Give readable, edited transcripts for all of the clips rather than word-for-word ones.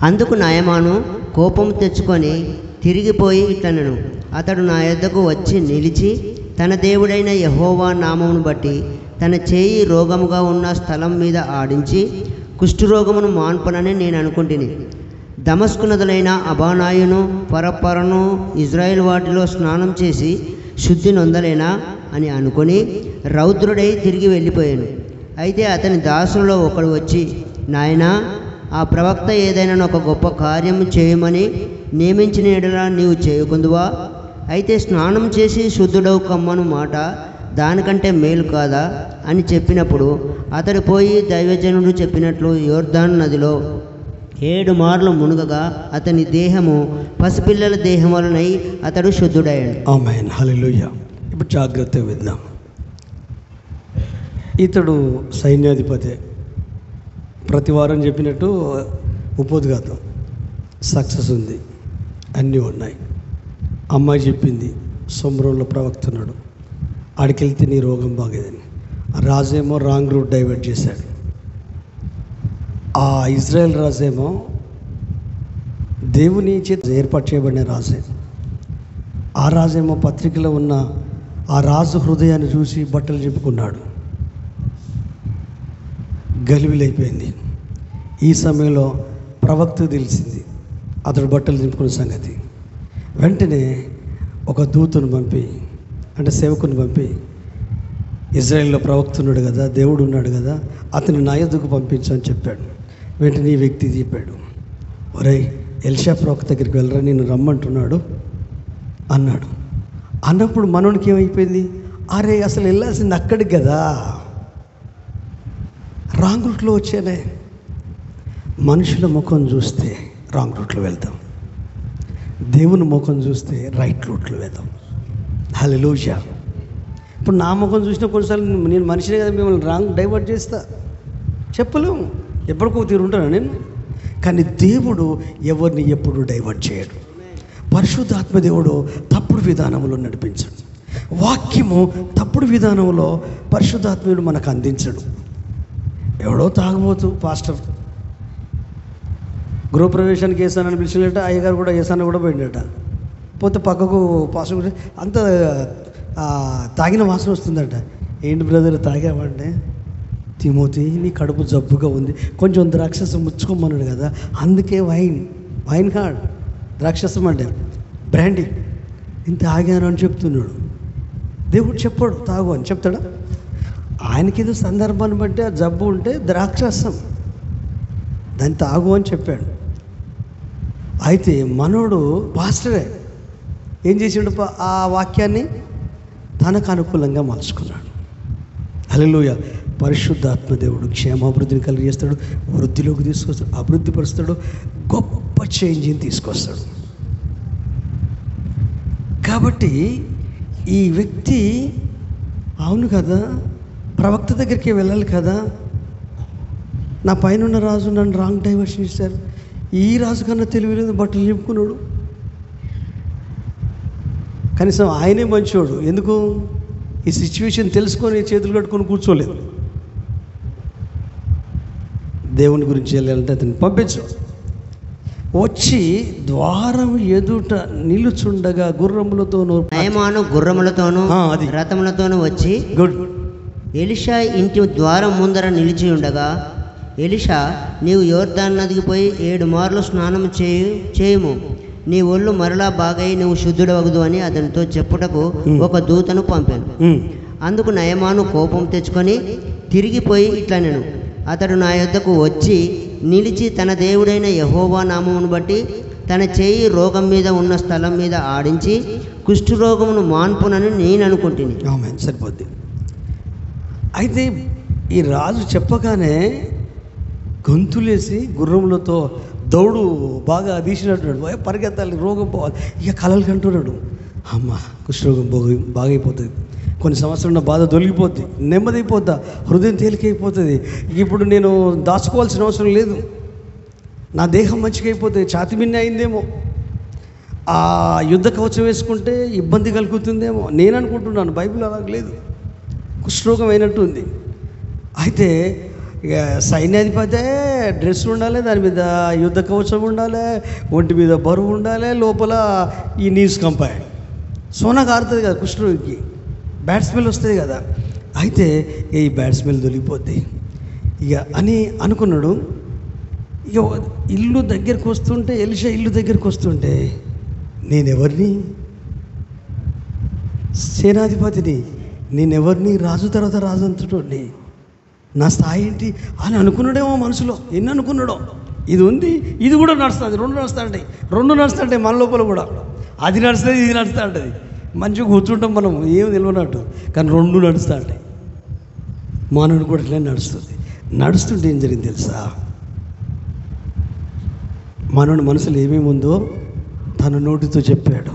అందుకు నయమాను కోపం తెచ్చుకొని తిరిగిపోయి ఇట్లనెను, అతడు నా యొద్దకు వచ్చి నిలిచి తన దేవుడైన యెహోవా నామమును బట్టి తన చేయి రోగముగా ఉన్న స్థలం మీద ఆడించి కుష్ఠరోగమును మాన్పనని నేను అనుకుంటుని. దమస్కు నదులైన అబానాయును పరపరను ఇజ్రాయేల్ వాటిలో స్నానం చేసి శుద్ధి నొందలేనా అని అనుకొని రౌద్రుడై తిరిగి వెళ్ళిపోయాను. అయితే అతని దాసులలో ఒకడు వచ్చి, నాయనా, ఆ ప్రవక్త ఏదైనా ఒక గొప్ప కార్యము చేయమని నియమించిన ఎడల నీవు చేయకుందువా? అయితే స్నానం చేసి శుద్ధుడవు కమ్మను మాట దానికంటే మేలు కాదా అని చెప్పినప్పుడు అతడు పోయి దైవజనుడు చెప్పినట్లు యోర్దాను నదిలో 7 మార్లు మునుగగా అతని దేహము పసిపిల్లల దేహం వలనై అతడు శుద్ధుడయ్యాడు. ఆమేన్, హల్లెలూయా. ఇప్పుడు జాగ్రత్తగా విందాం. ఇతడు సైన్యాధిపతి. ప్రతి వారం చెప్పినట్టు ఉపోద్ఘాతం సక్సెస్ ఉంది, అన్నీ ఉన్నాయి. అమ్మాయి చెప్పింది, సొమ్రోళ్ళ ప్రవక్త ఉన్నాడు, ఆడికెళ్తే నీ రోగం బాగేదని. రాజేమో రాంగ్ రూట్ డైవర్ట్ చేశాడు. ఆ ఇజ్రాయెల్ రాజేమో దేవుని చేత ఏర్పాటు చేయబడిన రాజే. ఆ రాజేమో పత్రికలో ఉన్న ఆ రాజు హృదయాన్ని చూసి బట్టలు చెప్పుకున్నాడు. గలిబిలైపోయింది. ఈ సమయంలో ప్రవక్త తెలిసింది అతడు బట్టలు దింపుకున్న సంగతి. వెంటనే ఒక దూతను పంపి, అంటే సేవకుని పంపి, ఇజ్రాయెల్లో ప్రవక్త ఉన్నాడు కదా, దేవుడు ఉన్నాడు కదా, అతని నా యొద్దకు పంపించని చెప్పాడు. వెంటనే ఈ వ్యక్తి చెప్పాడు, ఒరేయ్, ఎలీషా ప్రవక్త దగ్గరికి వెళ్ళరా, నేను రమ్మంటున్నాడు అన్నాడు. అన్నప్పుడు మనోనికి ఏమైపోయింది, అరే అసలు వెళ్ళాల్సింది అక్కడికి కదా, రాంగ్ రూట్లో వచ్చానే. మనుషుల ముఖం చూస్తే రాంగ్ రూట్లో వెళ్తాం, దేవుని ముఖం చూస్తే రైట్ రూట్లో వెళ్తాం. హల్లెలూయా. ఇప్పుడు నా ముఖం చూసిన కొన్నిసార్లు నేను మనిషినే కదా, మిమ్మల్ని రాంగ్ డైవర్ట్ చేస్తా, చెప్పలేము, ఎప్పటికో తీరుంటాను నేను. కానీ దేవుడు ఎవరిని ఎప్పుడు డైవర్ట్ చేయడు. పరిశుద్ధాత్మ దేవుడు తప్పుడు విధానంలో నడిపించడు. వాక్యము తప్పుడు విధానంలో పరిశుద్ధాత్ముడు మనకు అందించడు. ఎవడో తాగబోతూ పాస్టర్ గృహప్రవేశానికి వేసానని పిలిచినట్ట, అయ్యగారు కూడా వేసాను కూడా పోయిండట. పోతే పక్కకు పాస్టర్ కూడా అంత తాగిన వాసన వస్తుందట. ఏంటి బ్రదర్ తాగామంటే, తిమోతి నీ కడుపు జబ్బుగా ఉంది, కొంచెం ద్రాక్షసం ముచ్చుకోమన్నాడు కదా, అందుకే వైన్ కాడ్ ద్రాక్షసం అంటే బ్రాండీ ఇంత ఆగాను అని చెప్తున్నాడు. దేవుడు చెప్పాడు తాగు అని, చెప్తాడా? ఆయనకేదో సందర్భాన్ని బట్టి ఆ జబ్బు ఉంటే ద్రాక్షరసం దాన్ని తాగు అని చెప్పాడు. అయితే మనోడు పాస్టరే ఏం చేసిండు, ఆ వాక్యాన్ని తనకు అనుకూలంగా మలుచుకున్నాడు. హల్లెలూయా. పరిశుద్ధాత్మ దేవుడు క్షేమాభివృద్ధిని కలిగజేస్తాడు, వృద్ధిలోకి తీసుకొస్తాడు, అభివృద్ధి పరుస్తాడు, గొప్ప చేంజ్ని తీసుకొస్తాడు. కాబట్టి ఈ వ్యక్తి అవును కదా, ప్రవక్త దగ్గరికి వెళ్ళాలి కదా, నా పైన ఉన్న రాజు నన్ను రాంగ్ డైవర్షన్ ఇస్తారు, ఈ రాజు కన్నా తెలివిలేదు, బట్టలు చెప్పుకున్నాడు. కనీసం ఆయనే మంచోడు. ఎందుకు? ఈ సిచ్యువేషన్ తెలుసుకొని చేతులు కట్టుకొని కూర్చోలేదు. దేవుని గురించి వెళ్ళాలంటే అతన్ని పంపించు. వచ్చి ద్వారం ఎదుట నిలుచుండగా గుర్రములతోనూ, నయమాను గుర్రములతోనూ రథములతోనూ వచ్చి గుడ్ ఎలీషా ఇంటి ద్వారం ముందర నిలిచి ఉండగా, ఎలీషా, నీవు యోర్దాను నదికి పోయి 7 మార్లు స్నానం చేయుము, నీ ఒళ్ళు మరలా బాగై నువ్వు శుద్ధుడవగదు అని అతనితో చెప్పుటకు ఒక దూతను పంపాను. అందుకు నయమాను కోపం తెచ్చుకొని తిరిగిపోయి ఇట్లనెను, అతడు నా యొద్దకు వచ్చి నిలిచి తన దేవుడైన యెహోవా నామమును బట్టి తన చేయి రోగం మీద ఉన్న స్థలం మీద ఆడించి కుష్ఠరోగమును మాన్పునని నేను అనుకుంటుని. ఆమేన్, సరిపోద్ది. అయితే ఈ రాజు చెప్పగానే గొంతులేసి గుర్రములతో దౌడు బాగా తీసినట్టున్నాడు, పరిగెత్తాలి, రోగం పోవాలి, ఇక కలలు కంటున్నాడు. అమ్మ కుష్ఠరోగం బాగైపోతుంది, కొన్ని సంవత్సరాల బాధ తొలగిపోద్ది, నెమ్మదైపోద్దా, హృదయం తేలికైపోతుంది, ఇప్పుడు నేను దాచుకోవాల్సిన అవసరం లేదు, నా దేహం మంచిగా అయిపోతుంది, ఛాతి మిన్న అయిందేమో, ఆ యుద్ధ కవచం వేసుకుంటే ఇబ్బంది కలుగుతుందేమో నేను అనుకుంటున్నాను. బైబిల్ అలా లేదు, కుష్ఠరోగం అయినట్టు ఉంది. అయితే ఇక సైన్యాధిపతే డ్రెస్ ఉండాలి, దాని మీద యుద్ధ కవచం ఉండాలి, ఒంటి మీద బరువు ఉండాలి, లోపల ఈ నీస్ కంపాయి సోనా కారుతుంది కదా కుష్ఠరోగికి, బ్యాడ్ స్మెల్ వస్తుంది కదా. అయితే ఈ బ్యాడ్ స్మెల్ దొరికిపోద్ది ఇక అని అనుకున్నాడు. ఇక ఇల్లు దగ్గరికి వస్తుంటే, ఎలీషా ఇల్లు దగ్గరికి వస్తుంటే, నేనెవరిని, సేనాధిపతిని, నేనెవరిని, రాజు తర్వాత రాజు అంతటోని, నా స్థాయి ఏంటి అని అనుకున్నాడేమో మనసులో. ఎన్ని అనుకున్నాడో, ఇది ఉంది, ఇది కూడా నడుస్తుంది, రెండు నడుస్తుంటాయి మన లోపల కూడా. అది నడుస్తుంది, ఇది నడుస్తూ ఉంటుంది. మంచిగా కూర్చుంటాం మనం, ఏం తెలియనట్టు, కానీ రెండు నడుస్తూ ఉంటాయి. మానవుడు కూడా ఇట్లా నడుస్తుంటే ఏం జరిగింది తెలుసా? మానవుడి మనసులో ఏమేమి ఉందో తన నోటితో చెప్పాడు.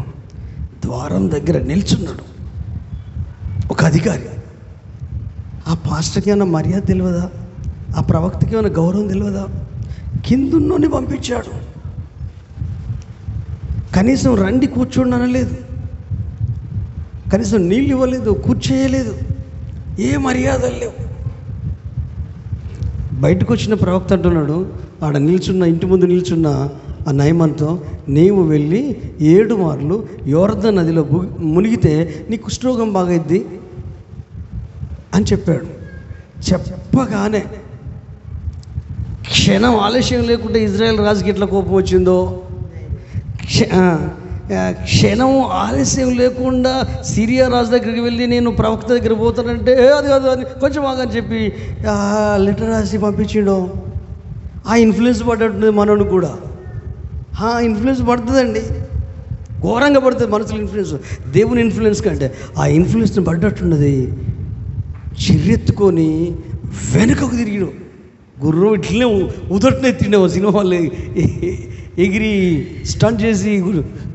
ద్వారం దగ్గర నిల్చున్నాడు ఒక అధికారి. ఆ పాస్టర్కి ఏమైనా మర్యాద తెలియదా? ఆ ప్రవక్తకి ఏమైనా గౌరవం తెలియదా? కిందున్నోని పంపించాడు. కనీసం రండి కూర్చోండి అనలేదు, కనీసం నీళ్ళు ఇవ్వలేదు, కూర్చేయలేదు, ఏ మర్యాదలు లేవు. బయటకు వచ్చిన ప్రవక్త అంటున్నాడు, ఆడ నిల్చున్న, ఇంటి ముందు నిల్చున్న ఆ నయమంతో, నీవు వెళ్ళి 7 మార్లు యోర్దాను నదిలో మునిగితే నీ కుష్ఠరోగం బాగైద్ది అని చెప్పాడు. చెప్పగానే క్షణం ఆలస్యం లేకుండా ఇజ్రాయెల్ రాజుకి ఎట్లా కోపం వచ్చిందో, క్షణం ఆలస్యం లేకుండా సిరియా రాజు దగ్గరికి వెళ్ళి నేను ప్రవక్త దగ్గర పోతానంటే అది కాదు అని కొంచెం ఆగని చెప్పి లెటర్ రాసి పంపించిండు. ఆ ఇన్ఫ్లుయెన్స్ పడ్డట్టుంది మనోడు కూడా. ఇన్ఫ్లుయెన్స్ పడుతుందండి, ఘోరంగా పడుతుంది మనుషుల ఇన్ఫ్లుయెన్స్, దేవుని ఇన్ఫ్లుయెన్స్ కంటే. ఆ ఇన్ఫ్లుయెన్స్ని పడ్డట్టున్నది. చిర్రెత్తుకొని వెనుకకు తిరిగిడు. గుర్రం ఇట్లనే ఉదట్నే తిండేమో సినిమా వాళ్ళు ఎగిరి స్టంట్ చేసి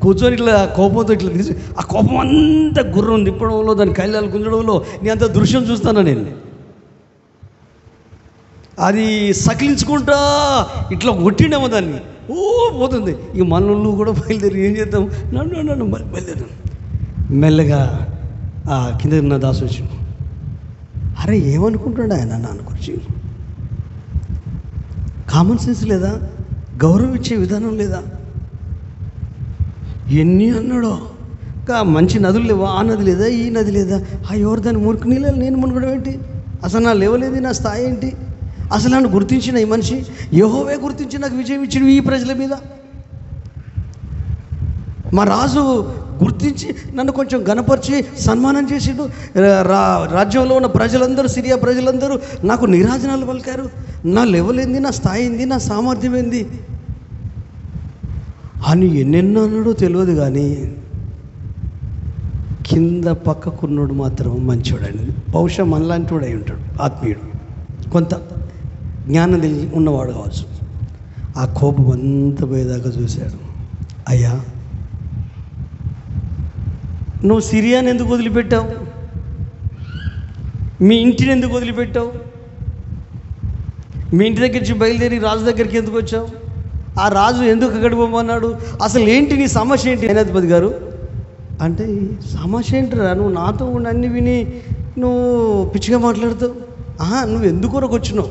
కూర్చొని ఇట్లా కోపంతో ఇట్లా తీసి ఆ కోపం అంతా గుర్రం తిప్పడంలో, దాని కళ్ళాలు గుంజడంలో నేను అంత దృశ్యం చూస్తాను. నేను అది సకిలించుకుంటా ఇట్లా కొట్టిండేమో దాన్ని, పోతుంది. ఇక మనల్ని కూడా బయలుదేరి ఏం చేద్దాం, నన్ను బయలుదేరాం. మెల్లగా కింద నా దాసు వచ్చి, అరే ఏమనుకుంటాడు ఆయన నాన్న గురించి? కామన్ సెన్స్ లేదా? గౌరవం ఇచ్చే విధానం లేదా? ఎన్ని అన్నాడో. మంచి నదులు లేవా? ఆ నది లేదా, ఈ నది లేదా? ఎవరు దాన్ని మురికి నీళ్ళు నేను మునగడం ఏంటి? అసలు నా లేవలేదు, నా స్థాయి ఏంటి? అసలు నన్ను గుర్తించిన ఈ మనిషి, యెహోవా గుర్తించి నాకు విజయం ఇచ్చిన ఈ ప్రజల మీద. మా రాజు గుర్తించి నన్ను కొంచెం ఘనపరిచి సన్మానం చేసిండు. రాజ్యంలో ఉన్న ప్రజలందరూ, సిరియా ప్రజలందరూ నాకు నీరాజనాలు పలికారు. నా లెవెల్ ఏంది, నా స్థాయి ఏంది, నా సామర్థ్యం ఏంది అని ఎన్నెన్నో అన్నాడో తెలియదు. కానీ కింద పక్కకున్నాడు మాత్రం మంచివాడండి. బహుశా మనలాంటి వాడు అయి ఉంటాడు, ఆత్మీయుడు, కొంత జ్ఞానం తెలిసి ఉన్నవాడు కావచ్చు. ఆ కోపం అంతా పోయేదాకా చూశాడు. అయ్యా, నువ్వు సిరియాని ఎందుకు వదిలిపెట్టావు? మీ ఇంటిని ఎందుకు వదిలిపెట్టావు? మీ ఇంటి దగ్గర నుంచి బయలుదేరి రాజు దగ్గరికి ఎందుకు వచ్చావు? ఆ రాజు ఎందుకు అక్కడికి పోమన్నాడు? అసలు ఏంటి నీ సమస్య ఏంటి? సేనాధిపతి గారు అంటే, సమస్య ఏంటిరా? నువ్వు నాతో ఉండి అన్ని విని నువ్వు పిచ్చిగా మాట్లాడుతావు. నువ్వు ఎందుకొరకు వచ్చినావు?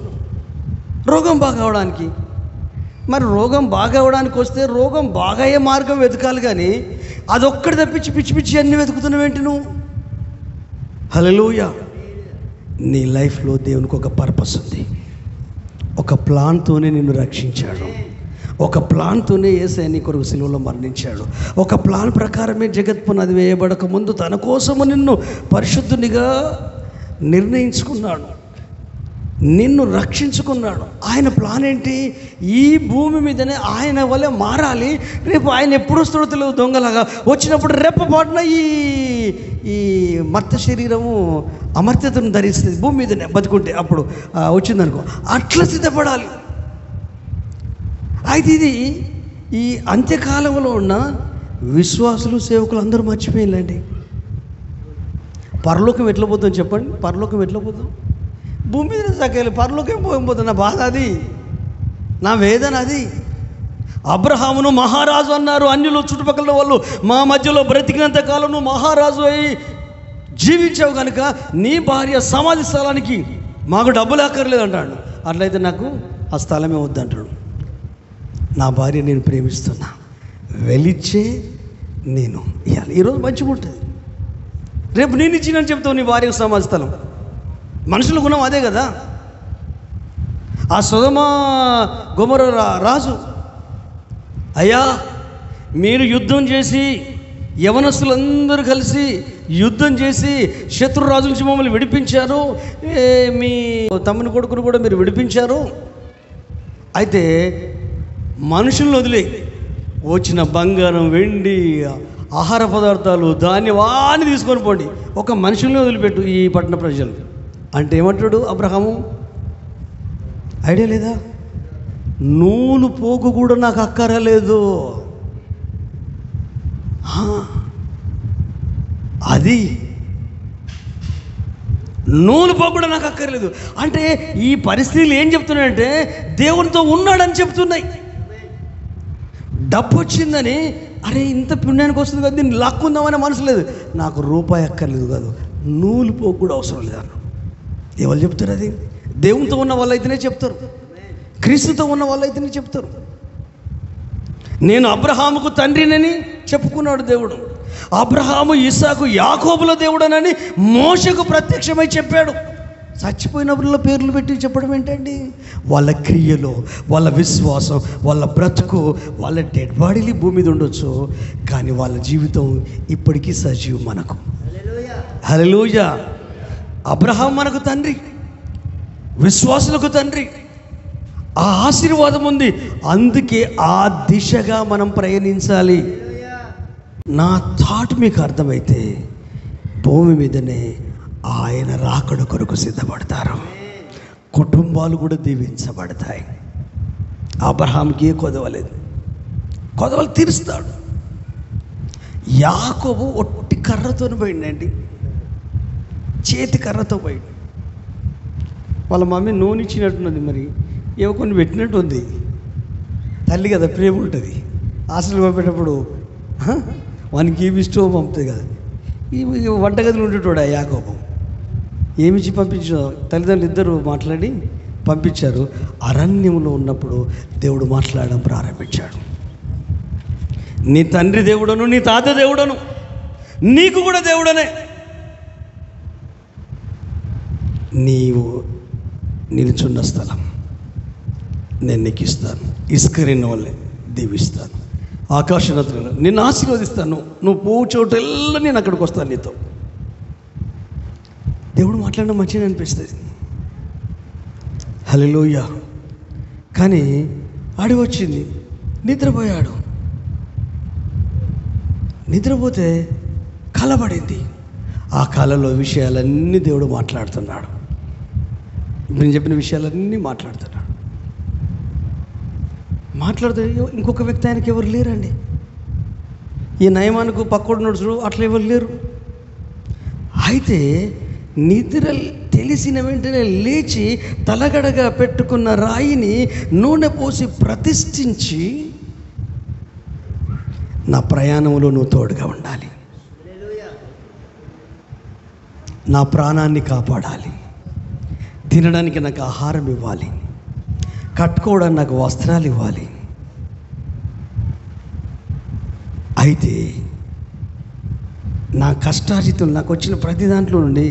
రోగం బాగా అవడానికి. మరి రోగం బాగా అవడానికి వస్తే రోగం బాగా అయ్యే మార్గం వెతకాలి, కానీ అదొక్కటి తప్పించి పిచ్చి పిచ్చి అన్నీ వెతుకుతున్నావేంటి నువ్వు? హల్లెలూయా. నీ లైఫ్లో దేవునికి ఒక పర్పస్ ఉంది. ఒక ప్లాన్తోనే నిన్ను రక్షించాడు. ఒక ప్లాన్తోనే యేసయ్య నీ కొరకు సిలువలో మరణించాడు. ఒక ప్లాన్ ప్రకారమే జగత్ పునాది వేయబడక ముందు తన కోసము నిన్ను పరిశుద్ధునిగా నిర్ణయించుకున్నాడు, నిన్ను రక్షించుకున్నాడు. ఆయన ప్లాన్ ఏంటి? ఈ భూమి మీదనే ఆయన వల్లే మారాలి. రేపు ఆయన ఎప్పుడు వస్తాడో తెలియదు, దొంగలాగా వచ్చినప్పుడు రెప్పపాటున ఈ మర్త శరీరము అమర్త్యతను ధరిస్తుంది భూమి మీదనే బతుకుంటే. అప్పుడు వచ్చిందనుకో, అట్లా సిద్ధపడాలి. అయితే ఇది ఈ అంత్యకాలంలో ఉన్న విశ్వాసులు, సేవకులు అందరూ మర్చిపోయిందండి. పరలోకం ఎట్లా పోతాం చెప్పండి? పరలోకం ఎట్లా పోతాం? భూమి మీద సకాలి, పరలోకం పోయిపోతుంది. నా బాధ అది, నా వేదన అది. అబ్రహామును మహారాజు అన్నారు అన్యులు, చుట్టుపక్కల వాళ్ళు. మా మధ్యలో బ్రతికినంత కాలం నువ్వు మహారాజు అయి జీవించావు కనుక నీ భార్య సమాధి స్థలానికి మాకు డబ్బులు అక్కర్లేదు అంటాడు. అట్లయితే నాకు ఆ స్థలమే వద్దంటాడు. నా భార్య నేను ప్రేమిస్తున్నా, వెలిచ్చే నేను ఇవ్వాలి. ఈరోజు మంచిగా ఉంటుంది, రేపు నేను ఇచ్చినని చెప్తావు నీ భార్యకు సమాజ స్థలం. మనుషుల గుణం అదే కదా. ఆ సొదొమ గొమొర్రా రాజు, అయ్యా మీరు యుద్ధం చేసి, యవనస్తులందరూ కలిసి యుద్ధం చేసి శత్రురాజు నుంచి మమ్మల్ని విడిపించారు, మీ తమ్ముని కొడుకును కూడా మీరు విడిపించారు. అయితే మనుషులను వదిలే వచ్చిన బంగారం, వెండి, ఆహార పదార్థాలు, ధాన్యవాన్ని తీసుకొని పోండి, ఒక మనుషుల్ని వదిలిపెట్టు ఈ పట్టణ ప్రజలు అంటే ఏమంటాడు అబ్రహాము? ఐడియా లేదా? నూలు పోగు కూడా నాకు అక్కరలేదు. అది నూలు పోగు కూడా నాకు అక్కర్లేదు అంటే ఈ పరిస్థితులు ఏం చెప్తున్నాయంటే దేవునితో ఉన్నాడని చెప్తున్నాయి. డబ్బు వచ్చిందని అరే ఇంత పుణ్యానికి వస్తుంది కదా దీన్ని లాక్కుందామనే మనసు లేదు. నాకు రూపాయి అక్కర్లేదు కాదు, నూలు పోగు కూడా అవసరం లేదు. ఎవరు చెప్తారు? అది దేవునితో ఉన్న వాళ్ళు అయితేనే చెప్తారు, క్రీస్తుతో ఉన్న వాళ్ళు అయితేనే చెప్తారు. నేను అబ్రహాముకు తండ్రినని చెప్పుకున్నాడు దేవుడు. అబ్రహాము, ఇస్సాకు, యాకోబుల దేవుడనని మోషకు ప్రత్యక్షమై చెప్పాడు. చచ్చిపోయిన వాళ్ళ పేర్లు పెట్టి చెప్పడం ఏంటండి? వాళ్ళ క్రియలు, వాళ్ళ విశ్వాసం, వాళ్ళ బ్రతుకు, వాళ్ళ డెడ్ బాడీలు భూమి మీద ఉండొచ్చు, కానీ వాళ్ళ జీవితం ఇప్పటికీ సజీవం మనకు. హల్లెలూయా. అబ్రహాం మనకు తండ్రి, విశ్వాసులకు తండ్రి. ఆ ఆశీర్వాదం ఉంది, అందుకే ఆ దిశగా మనం ప్రయాణించాలి. నా థాట్ మీకు అర్థమైతే భూమి మీదనే ఆయన రాకడ కొరకు సిద్ధపడతారు, కుటుంబాలు కూడా దీవించబడతాయి. అబ్రహాంకి ఏ కొదవలేదు, కొదవలు తీరుస్తాడు. యాకోబు ఒట్టి కర్రతో పోయిందండి, చేతి కర్రతో పోయింది. వాళ్ళ మమ్మీ నూనె ఇచ్చినట్టున్నది, మరి ఏవో కొన్ని పెట్టినట్టు ఉంది. తల్లి కదా, ప్రేమ ఉంటుంది. హాస్టల్ పంపేటప్పుడు వానికి ఏమి ఇష్టమో పంపుతుంది కదా. ఈ వంటగదిలో ఉండేటోడు ఆ యాకోబు. ఏమిచ్చి పంపించో తల్లిదండ్రులు ఇద్దరు మాట్లాడి పంపించారు. అరణ్యంలో ఉన్నప్పుడు దేవుడు మాట్లాడడం ప్రారంభించాడు. నీ తండ్రి దేవుడను, నీ తాత దేవుడను, నీకు కూడా దేవుడనే. నీవు నిలుచున్న స్థలం నేను నీకు ఇస్తాను, ఇసుకరిన వాళ్ళని దీవిస్తాను, ఆకాశనతులను నిన్ను ఆశీర్వదిస్తాను, నువ్వు పో చోటెల్లా నేను అక్కడికి వస్తాను నీతో. దేవుడు మాట్లాడడం మంచిగా అనిపిస్తుంది. హల్లెలూయా. కానీ అడిగి వచ్చింది, నిద్రపోయాడు. నిద్రపోతే కలబడింది. ఆ కళలో విషయాలన్నీ దేవుడు మాట్లాడుతున్నాడు. నేను చెప్పిన విషయాలన్నీ మాట్లాడుతున్నాడు. మాట్లాడుతూ ఇంకొక వ్యక్తి ఆయనకి ఎవరు లేరండి. ఈ నయమానికి పక్కోడు నడుచుడు అట్లా ఎవరు లేరు. అయితే నిద్ర తెలిసిన వెంటనే లేచి తలగడగా పెట్టుకున్న రాయిని నూనె పోసి ప్రతిష్ఠించి, నా ప్రయాణంలో నువ్వు తోడుగా ఉండాలి, నా ప్రాణాన్ని కాపాడాలి, తినడానికి నాకు ఆహారం ఇవ్వాలి, కట్టుకోవడానికి నాకు వస్త్రాలు ఇవ్వాలి. అయితే నా కష్టార్జితం నాకు వచ్చిన ప్రతి దాంట్లో నుండి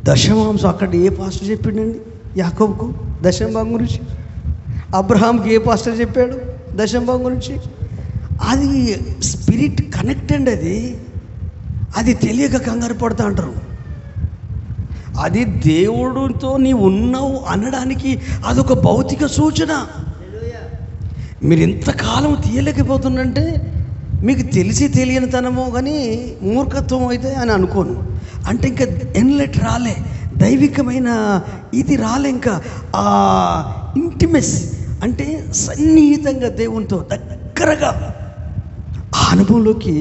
దశమాంశం, అక్కడ ఏ పాస్టర్ చెప్పిండండి యాకోబుకు దశంభాగం గురించి? అబ్రహాంకి ఏ పాస్టర్ చెప్పాడు దశంభాగం గురించి? అది స్పిరిట్ కనెక్ట్ అండి. అది తెలియక కంగారు పడుతూ అంటారు. అది దేవుడితో నీవు ఉన్నావు అనడానికి అదొక భౌతిక సూచన. మీరు ఇంతకాలం తీయలేకపోతుందంటే మీకు తెలిసి తెలియనితనమో కానీ మూర్ఖత్వం అయితే అని అనుకోను. అంటే ఇంకా ఎన్లెట్ రాలే, దైవికమైన ఇది రాలే, ఇంకా ఆ ఇంటిమెస్ అంటే సన్నిహితంగా దేవునితో దగ్గరగా ఆ అనుభవంలోకి,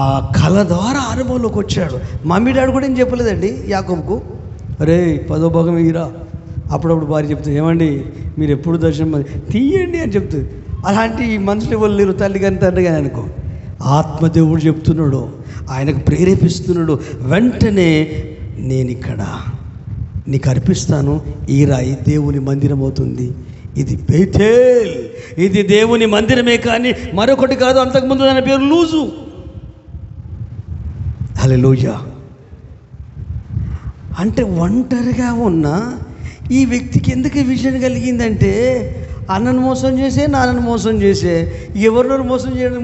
ఆ కళ ద్వారా అనుభవంలోకి వచ్చాడు. మమ్మీ డాడీ కూడా ఏం చెప్పలేదండి యాకోబుకు, అరే 10వ భాగం ఇరా. అప్పుడప్పుడు భార్య చెప్తుంది, ఏమండి మీరు ఎప్పుడు దర్శనం తీయండి అని చెప్తుంది. అలాంటి మనుషులు ఎవరు లేరు, తల్లి కానీ తండ్రి కానీ అనుకో. ఆత్మదేవుడు చెప్తున్నాడు, ఆయనకు ప్రేరేపిస్తున్నాడు. వెంటనే నేను ఇక్కడ నీకు అర్పిస్తాను. ఈ రాయి దేవుని మందిరం అవుతుంది. ఇది బేతేల్, ఇది దేవుని మందిరమే కానీ మరొకటి కాదు. అంతకుముందు దాని పేరు లూజు. హల్లెలూయా. అంటే ఒంటరిగా ఉన్న ఈ వ్యక్తికి ఎందుకు విజన్ కలిగిందంటే, అన్నను మోసం చేసే, నాన్నను మోసం చేసే, ఎవరినో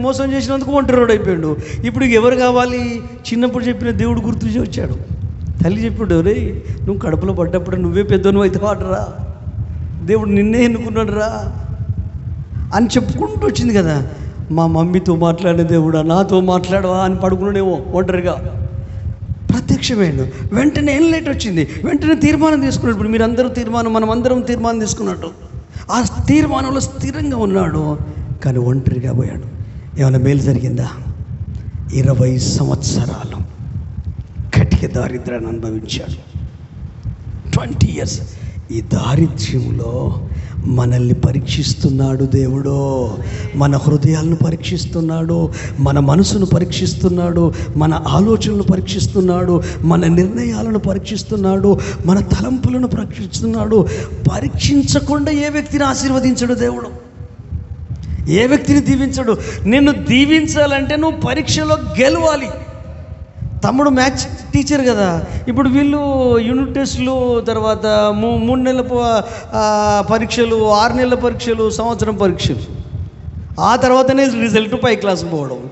మోసం చేసినందుకు ఒంటరివాడు అయిపోయాడు. ఇప్పుడు ఎవరు కావాలి? చిన్నప్పుడు చెప్పిన దేవుడు గుర్తు వచ్చాడు. తల్లి చెప్పాడు, రే నువ్వు కడుపులో పడ్డప్పుడు నువ్వే పెద్దను అయితే వాడరా, దేవుడు నిన్నే ఎన్నుకున్నాడు రా అని చెప్పుకుంటూ వచ్చింది కదా. మా మమ్మీతో మాట్లాడిన దేవుడా నాతో మాట్లాడవా అని పడుకున్నాడేమో ఒంటరిగా. ప్రత్యక్షమైన వెంటనే ఏం లేట్ వచ్చింది, వెంటనే తీర్మానం తీసుకున్నాడు. ఇప్పుడు మీరందరూ తీర్మానం, మనం అందరం తీర్మానం తీసుకున్నట్టు ఆ తీర్మానంలో స్థిరంగా ఉన్నాడు. కానీ ఒంటరిగా పోయాడు. ఏమైనా మేలు జరిగిందా? 20 సంవత్సరాలు కటిక దారిద్ర్యాన్ని అనుభవించాడు. 20 years. ఈ దారిద్ర్యంలో మనల్ని పరీక్షిస్తున్నాడు దేవుడు. మన హృదయాలను పరీక్షిస్తున్నాడు, మన మనసును పరీక్షిస్తున్నాడు, మన ఆలోచనలు పరీక్షిస్తున్నాడు, మన నిర్ణయాలను పరీక్షిస్తున్నాడు, మన తలంపులను పరీక్షిస్తున్నాడు. పరీక్షించకుండా ఏ వ్యక్తిని ఆశీర్వదించడు దేవుడు, ఏ వ్యక్తిని దీవించడు. నిన్ను దీవించాలంటే నువ్వు పరీక్షలో గెలవాలి. తమ్ముడు మ్యాథ్స్ టీచర్ కదా, ఇప్పుడు వీళ్ళు యూనిట్ టెస్టులు, తర్వాత 3 నెలల పరీక్షలు, 6 నెలల పరీక్షలు, సంవత్సరం పరీక్షలు, ఆ తర్వాతనే రిజల్ట్ పై క్లాస్కి పోవడం.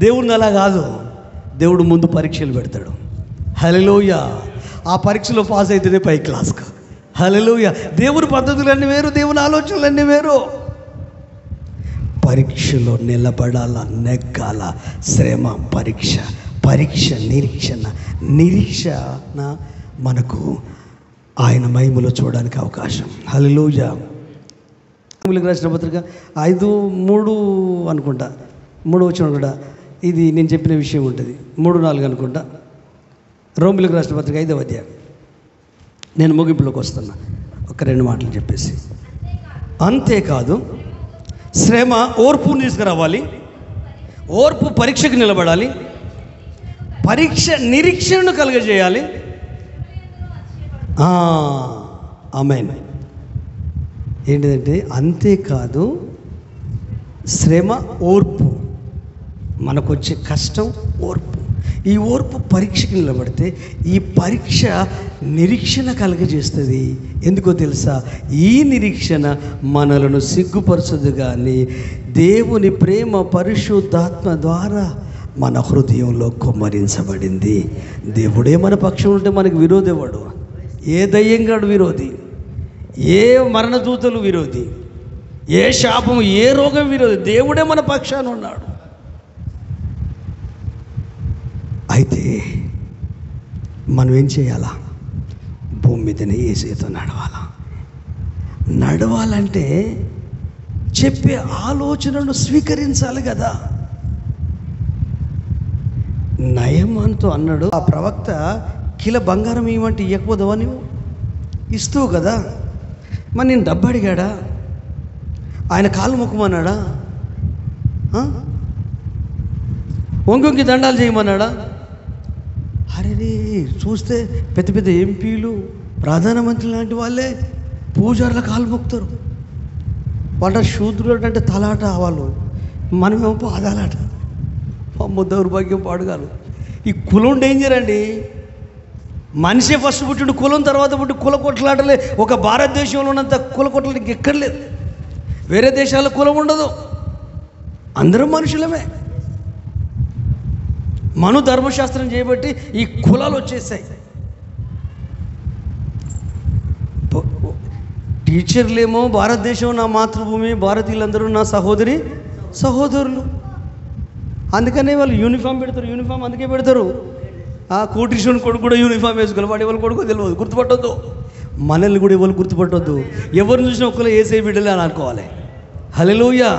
దేవుడిని అలా కాదు. దేవుడు ముందు పరీక్షలు పెడతాడు. హల్లెలూయా. ఆ పరీక్షలో పాస్ అయితేనే పై క్లాస్కు. హల్లెలూయా. దేవుని పద్ధతులన్నీ వేరు, దేవుని ఆలోచనలన్నీ వేరు. పరీక్షలో నిలబడాల, నెగ్గాల. శ్రమ, పరీక్ష, నిరీక్షణ మనకు ఆయన మహిమలో చూడడానికి అవకాశం. హల్లెలూయా. రోమీయులకు రాసిన పత్రిక 5:3 అనుకుంటా, 3 వచనం కూడా ఇది నేను చెప్పిన విషయం ఉంటుంది. 3-4 అనుకుంటా. రోమీయులకు రాసిన పత్రిక 5వ అధ్యాయం. నేను ముగింపులోకి వస్తున్నా, ఒక 2 మాటలు చెప్పేసి. అంతేకాదు శ్రమ ఓర్పుని తీసుకురావాలి, ఓర్పు పరీక్షకు నిలబడాలి, పరీక్ష నిరీక్షణను కలుగజేయాలి. ఆమేన్. ఏంటిదంటే అంతేకాదు శ్రమ, ఓర్పు, మనకు వచ్చే కష్టం ఓర్పు. ఈ ఓర్పు పరీక్షకి నిలబడితే ఈ పరీక్ష నిరీక్షణ కలుగజేస్తుంది. ఎందుకో తెలుసా? ఈ నిరీక్షణ మనలను సిగ్గుపరచదు, కానీ దేవుని ప్రేమ పరిశుద్ధాత్మ ద్వారా మన హృదయంలో కుమ్మరించబడింది. దేవుడే మన పక్షం ఉంటే మనకు విరోధి ఎవడు? ఏ దయ్యంగాడు విరోధి, ఏ మరణదూతలు విరోధి, ఏ శాపం, ఏ రోగం విరోధి. దేవుడే మన పక్షాన ఉన్నాడు. అయితే మనం ఏం చేయాలా? భూమి మీదనే యేసుతో నడవాలంటే చెప్పే ఆలోచనను స్వీకరించాలి కదా. నయమానుతో అన్నాడు, ఆ ప్రవక్త కిలో బంగారం ఇవ్వమంటే ఇవ్వకపోదావా? నువ్వు ఇస్తావు కదా. మరి నేను డబ్బు అడిగాడా? ఆయన కాళ్ళు మొక్కమన్నాడా? వంగొంగి దండాలు చేయమన్నాడా? అరే చూస్తే పెద్ద పెద్ద ఎంపీలు, ప్రధానమంత్రి లాంటి వాళ్ళే పూజారుల కాళ్ళు మొక్కుతారు. వాళ్ళ శూద్రులు అంటే తలాట, వాళ్ళు మనమేమో పాదాలాట. అమ్మ దౌర్భాగ్యం పాడుగాలు. ఈ కులం డేంజర్ అండి. మనిషే ఫస్ట్ పుట్టిండు, కులం తర్వాత పుట్టి కుల కొట్లాటలే. ఒక భారతదేశంలో ఉన్నంత కుల కొట్లాటకి ఎక్కర్లేదు. వేరే దేశాల కులం ఉండదు, అందరం మనుషులమే. మను ధర్మశాస్త్రం చేయబట్టి ఈ కులాలు వచ్చేసాయి. టీచర్లేమో భారతదేశం నా మాతృభూమి, భారతీయులందరూ నా సహోదరులు. అందుకనే వాళ్ళు యూనిఫామ్ పెడతారు. యూనిఫామ్ అందుకే పెడతారు. ఆ కోటీశ్వరుని కొడుకు కూడా యూనిఫామ్ వేసుకోవాలి. వాడు ఎవరు కొడుకో తెలియదు, గుర్తుపట్టొద్దు. మనల్ని కూడా ఎవరు గుర్తుపట్టొద్దు. ఎవరిని చూసినా ఒక్కరు ఏసై బిడ్డలే అని అనుకోవాలి. హల్లెలూయా.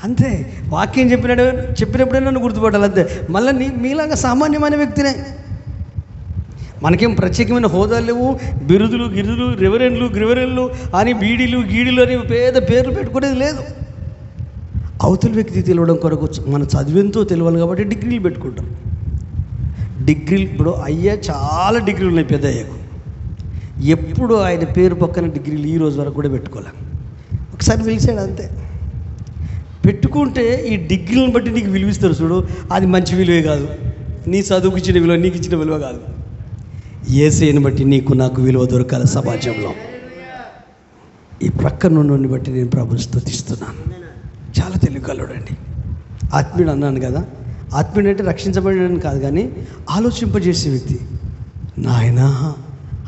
అంతే. వాక్యం చెప్పినప్పుడే నన్ను గుర్తుపట్టాలి, అంతే. మళ్ళీ మీలాగా సామాన్యమైన వ్యక్తినే. మనకేం ప్రత్యేకమైన హోదాలు లేవు, బిరుదులు, గిరుదులు, రెవరెండ్లు అని, బీడీలు, గీడీలు అని పేద పేర్లు పెట్టుకునేది లేదు. అవతల వ్యక్తి తెలియడం కొరకు మన చదివెంతో తెలియాలి కాబట్టి డిగ్రీలు పెట్టుకుంటాం. డిగ్రీలు ఇప్పుడు అయ్యా చాలా డిగ్రీలు ఉన్నాయి పెద్ద అయ్యాకు. ఎప్పుడు ఆయన పేరు పక్కన డిగ్రీలు ఈ రోజు వరకు కూడా పెట్టుకోలే. ఒకసారి పిలిచాడు అంతే. పెట్టుకుంటే ఈ డిగ్రీలను బట్టి నీకు విలువిస్తారు చూడు, అది మంచి విలువే కాదు. నీ చదువుకి ఇచ్చిన విలువ, నీకు ఇచ్చిన విలువ కాదు. యేసుని బట్టి నీకు నాకు విలువ దొరకాలి సమాజంలో. ఈ ప్రక్కన నుండి బట్టి నేను ప్రభుని స్తుతిస్తున్నాను. చాలా తెలివికల్లోడండి, ఆత్మీయుడు అన్నాను కదా. ఆత్మీయుడు అంటే రక్షించబడని కాదు, కానీ ఆలోచింపజేసే వ్యక్తి. నాయనా,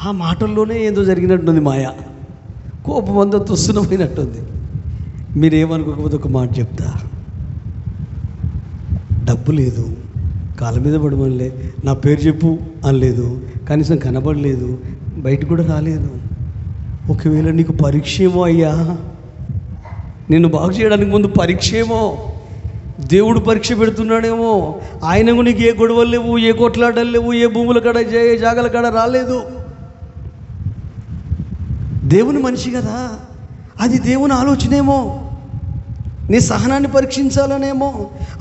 ఆ మాటల్లోనే ఏదో జరిగినట్టుంది మాయ, కోపం అంతా తుస్సునపోయినట్టుంది. మీరేమనుకోకపోతే ఒక మాట చెప్తా. డబ్బు లేదు, కాళ్ళ మీద పడమనిలే, నా పేరు చెప్పు అనలేదు, కనీసం కనబడలేదు, బయట కూడా రాలేదు. ఒకవేళ నీకు పరీక్ష ఏమో అయ్యా, నిన్ను బాగు చేయడానికి ముందు పరీక్ష ఏమో, దేవుడు పరీక్ష పెడుతున్నాడేమో. ఆయనకు నీకు ఏ గొడవలు లేవు, ఏ కొట్లాటలు లేవు, ఏ భూముల కాడ ఏ జాగల కాడ రాలేదు. దేవుని మనిషి కదా, అది దేవుని ఆలోచనేమో. నీ సహనాన్ని పరీక్షించాలనేమో.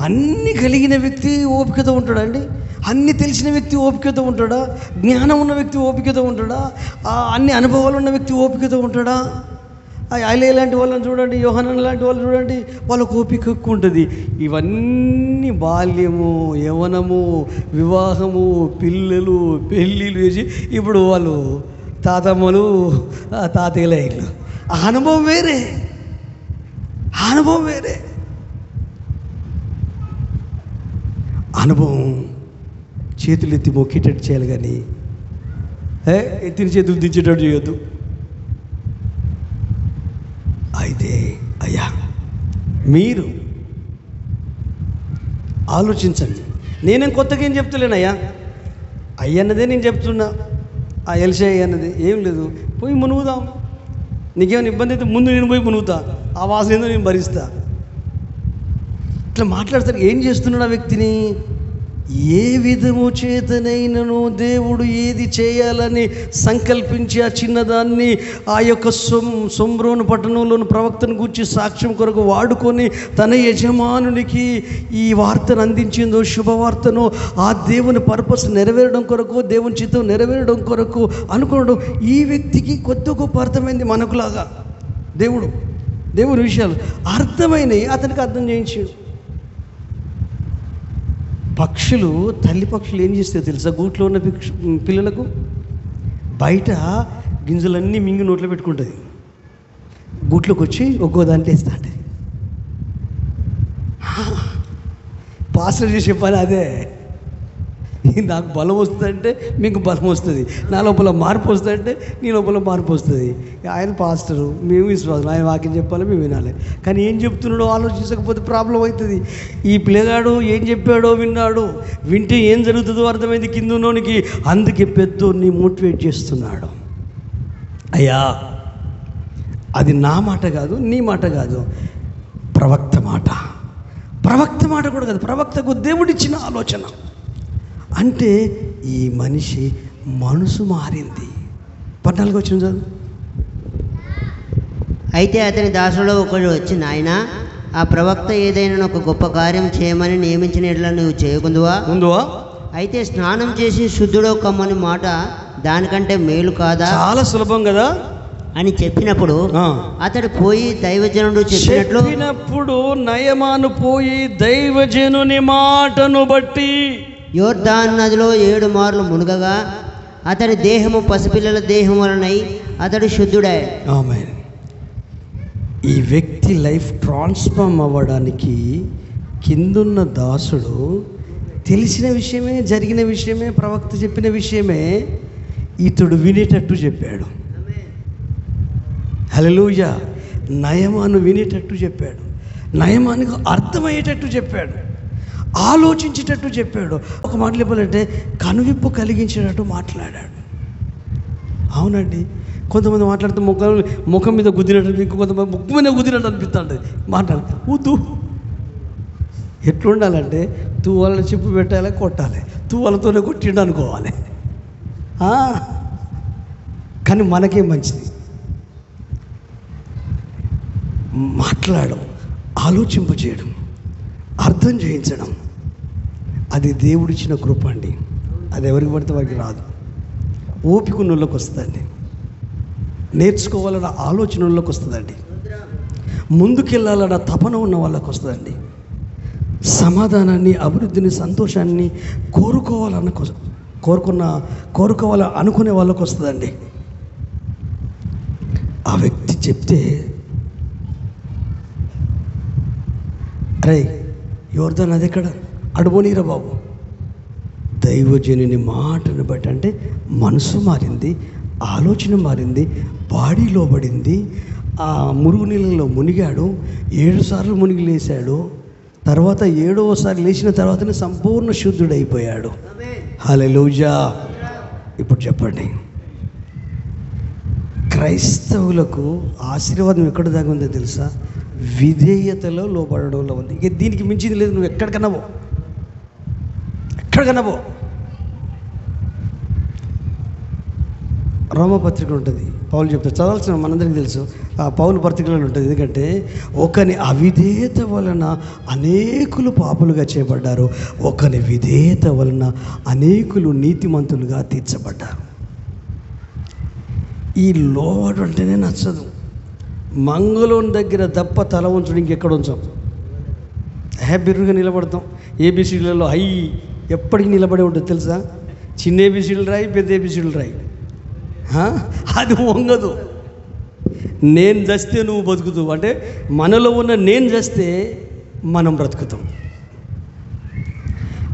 అన్నీ కలిగిన వ్యక్తి ఓపికతో ఉంటాడండి. అన్నీ తెలిసిన వ్యక్తి ఓపికతో ఉంటాడా? జ్ఞానం ఉన్న వ్యక్తి ఓపికతో ఉంటాడా? అన్ని అనుభవాలు ఉన్న వ్యక్తి ఓపికతో ఉంటాడా? ఐలే లాంటి వాళ్ళని చూడండి, యోహానన్ లాంటి వాళ్ళు చూడండి, వాళ్ళకు ఓపిక ఎక్కువ ఉంటుంది. ఇవన్నీ బాల్యము, యవ్వనము, వివాహము, పిల్లలు, పెళ్ళిళ్ళు చేసి ఇప్పుడు వాళ్ళు తాతమ్మలు, తాతయ్యల ఇల్లు. అనుభవం వేరే, అనుభవం వేరే. అనుభవం చేతులు ఎత్తి మొక్కేటట్టు చేయాలి, కానీ ఎత్తిన చేతులు దించేటట్టు చేయొద్దు. అయితే అయ్యా, మీరు ఆలోచించండి. నేనేం కొత్తగా ఏం చెప్తలేనయ్యా, అయ్యన్నదే నేను చెప్తున్నా. ఆ ఎల్సే అయ్యన్నది ఏం లేదు, పోయి మునుగుదాం. నీకేమైనా ఇబ్బంది అయితే ముందు నేను పోయి మునుగుతా, ఆ వాసన ఏందో నేను భరిస్తా. ఇట్లా మాట్లాడతారు. ఏం చేస్తున్నాడు ఆ వ్యక్తిని? ఏ విధము చేతనైనను దేవుడు ఏది చేయాలని సంకల్పించి ఆ చిన్నదాన్ని ఆ యొక్క సొమ్రోను పట్టణంలోని ప్రవక్తను గూర్చి సాక్ష్యం కొరకు వాడుకొని తన యజమానునికి ఈ వార్తను అందించిందో, శుభవార్తను, ఆ దేవుని పర్పస్ నెరవేరడం కొరకు, దేవుని చిత్తం నెరవేరడం కొరకు అనుకోవడం. ఈ వ్యక్తికి కొద్ది గొప్ప అర్థమైంది. మనకులాగా దేవుని విషయాలు అర్థమైనవి అతనికి అర్థం చేయించాడు. పక్షులు, తల్లి పక్షులు ఏం చేస్తాయో తెలుసా? గూట్లో ఉన్న పిల్లలకు బయట గింజలన్నీ మింగి నోట్లో పెట్టుకుంటుంది. గూట్లోకి వచ్చి ఒక్కో దాంట్లో వేస్తా ఉంటుంది. పాస్టర్ చేసే పని అదే. నాకు బలం వస్తుందంటే మీకు బలం వస్తుంది, నా లోపల మార్పు వస్తుందంటే నీ లోపల మార్పు వస్తుంది. ఆయన పాస్టరు, మేము విశ్వాసం, ఆయన వాక్యం చెప్పాలి, మేము వినాలి. కానీ ఏం చెప్తున్నాడో ఆలోచించకపోతే ప్రాబ్లం అవుతుంది. ఈ పిల్లగాడు ఏం చెప్పాడో విన్నాడు, వింటే ఏం జరుగుతుందో అర్థమైంది కింద ఉన్నోనికి. అందుకే పెద్దోన్ని మోటివేట్ చేస్తున్నాడు. అయ్యా, అది నా మాట కాదు, నీ మాట కాదు, ప్రవక్త మాట. ప్రవక్త మాట కూడా కాదు, ప్రవక్తకు దేవుడిచ్చిన ఆలోచన. అంటే ఈ మనిషి మనసు మారింది. 14 వచ్చిన చదువు. అయితే అతని దాసులో ఒకడు వచ్చి, నాయనా, ఆ ప్రవక్త ఏదైనా ఒక గొప్ప కార్యం చేయమని నియమించిన ఎట్లా నువ్వు చేయకుందువా? అయితే స్నానం చేసి శుద్ధుడో కమ్మని మాట దానికంటే మేలు కాదా? చాలా సులభం కదా అని చెప్పినప్పుడు అతడు పోయి దైవజనుడు చెప్పినప్పుడు నయమాను పోయి దైవజనుని మాటను బట్టి యోర్దాను నదిలో 7 మార్లు మునుగగా అతడి దేహము పసిపిల్లల దేహం వలనై అతడు శుద్ధుడాడు. ఆమేన్. ఈ వ్యక్తి లైఫ్ ట్రాన్స్ఫార్మ్ అవ్వడానికి కిందున్న దాసుడు తెలిసిన విషయమే, జరిగిన విషయమే, ప్రవక్త చెప్పిన విషయమే ఇతడు వినేటట్టు చెప్పాడు. హల్లెలూయా. నయమాను వినేటట్టు చెప్పాడు, నయమానికి అర్థమయ్యేటట్టు చెప్పాడు, ఆలోచించేటట్టు చెప్పాడు. ఒక మాట చెప్పాలంటే కనువిప్పు కలిగించేటట్టు మాట్లాడాడు. అవునండి, కొంతమంది మాట్లాడితే ముఖం మీద గుద్దినట్టు, ఇంకొంతమంది ముక్కు మీద గుద్దినట్టు అనిపిస్తుంది. వద్దు. ఎట్లుండాలంటే తువ్వాలని చెప్పు పెట్టాలి, కొట్టాలి, తువ్వాలతోనే కొట్టిండు అనుకోవాలి. కానీ మనకే మంచిది మాట్లాడడం, ఆలోచింపజేయడం, అర్థం చేయించడం. అది దేవుడిచ్చిన కృప అండి. అది ఎవరికి పడితే వారికి రాదు, ఓపిక ఉన్నోళ్ళకి వస్తుందండి. నేర్చుకోవాలన్న ఆలోచనలోకి వస్తుందండి. ముందుకెళ్ళాలన్న తపన ఉన్న వాళ్ళకి వస్తుందండి. సమాధానాన్ని, అభివృద్ధిని, సంతోషాన్ని కోరుకోవాలి అనుకునే వాళ్ళకి వస్తుందండి. ఆ వ్యక్తి చెప్తే, అరే యోర్దాను అది ఎక్కడ, అడుగునీరా బాబు. దైవజనుని మాటను బట్టి అంటే మనసు మారింది, ఆలోచన మారింది, బాడీ లోబడింది. ఆ మురుగు నీళ్ళలో మునిగాడు, 7 సార్లు మునిగి లేచాడు. తర్వాత 7వసారి లేచిన తర్వాతనే సంపూర్ణ శుద్ధుడైపోయాడు. హల్లెలూయా. ఇప్పుడు చెప్పండి, క్రైస్తవులకు ఆశీర్వాదం ఎక్కడ దాకా ఉందో తెలుసా? విధేయతలో లోబడడంలో ఉంది. ఇక దీనికి మించింది లేదు. నువ్వు ఎక్కడికన్నా పో. రోమపత్రిక ఉంటుంది, పౌలు చెప్తారు, చదవాల్సిన మనందరికీ తెలుసు. ఆ పౌలు పత్రికలో ఉంటుంది. ఎందుకంటే ఒకని అవిధేయత వలన అనేకులు పాపులుగా చేయబడ్డారు, ఒకని విధేయత వలన అనేకులు నీతిమంతులుగా తీర్చబడ్డారు. ఈ లోబడు అంటేనే నచ్చదు. మంగళం దగ్గర తప్ప తల ఉంచడం ఇంకెక్కడ ఉంచాం? బిర్రుగా నిలబడతాం. ఏబిసిడీలలో ఎప్పటికీ నిలబడి ఉంటుంది తెలుసా? చిన్న ఏబిసిడీలు రాయి, పెద్ద ఏబిసిడీలు రాయి, అది వంగదు. నేను చస్తే నువ్వు బతుకుతావు అంటే, మనలో ఉన్న నేను చస్తే మనం బ్రతుకుతాం.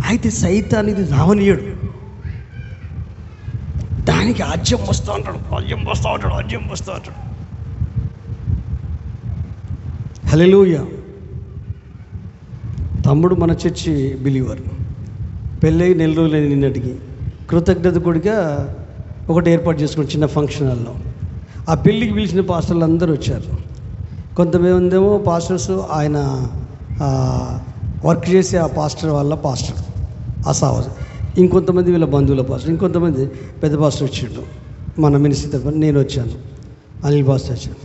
అయితే సైతాన్ ఇది రావనీయడు. దానికి ఆజ్యం వస్తూ ఉంటాడు. హల్లెలూయా. తమ్ముడు మన చర్చి బిలీవర్, పెళ్ళై 4 రోజులు నిన్నటికి కృతజ్ఞత కొడిగా ఒకటి ఏర్పాటు చేసుకుని చిన్న ఫంక్షన్ హాల్లో. ఆ పెళ్ళికి పిలిచిన పాస్టర్లు అందరూ వచ్చారు. కొంతమందేమో పాస్టర్స్, ఆయన వర్క్ చేసే ఆ పాస్టర్ వాళ్ళ పాస్టర్ అసావాజ్, ఇంకొంతమంది వీళ్ళ బంధువుల పాస్టర్, ఇంకొంతమంది పెద్ద పాస్టర్ వచ్చిండు మన మినిస్ట్రీ తరఫున. నేను వచ్చాను, అనిల్ పాస్టర్ వచ్చాను.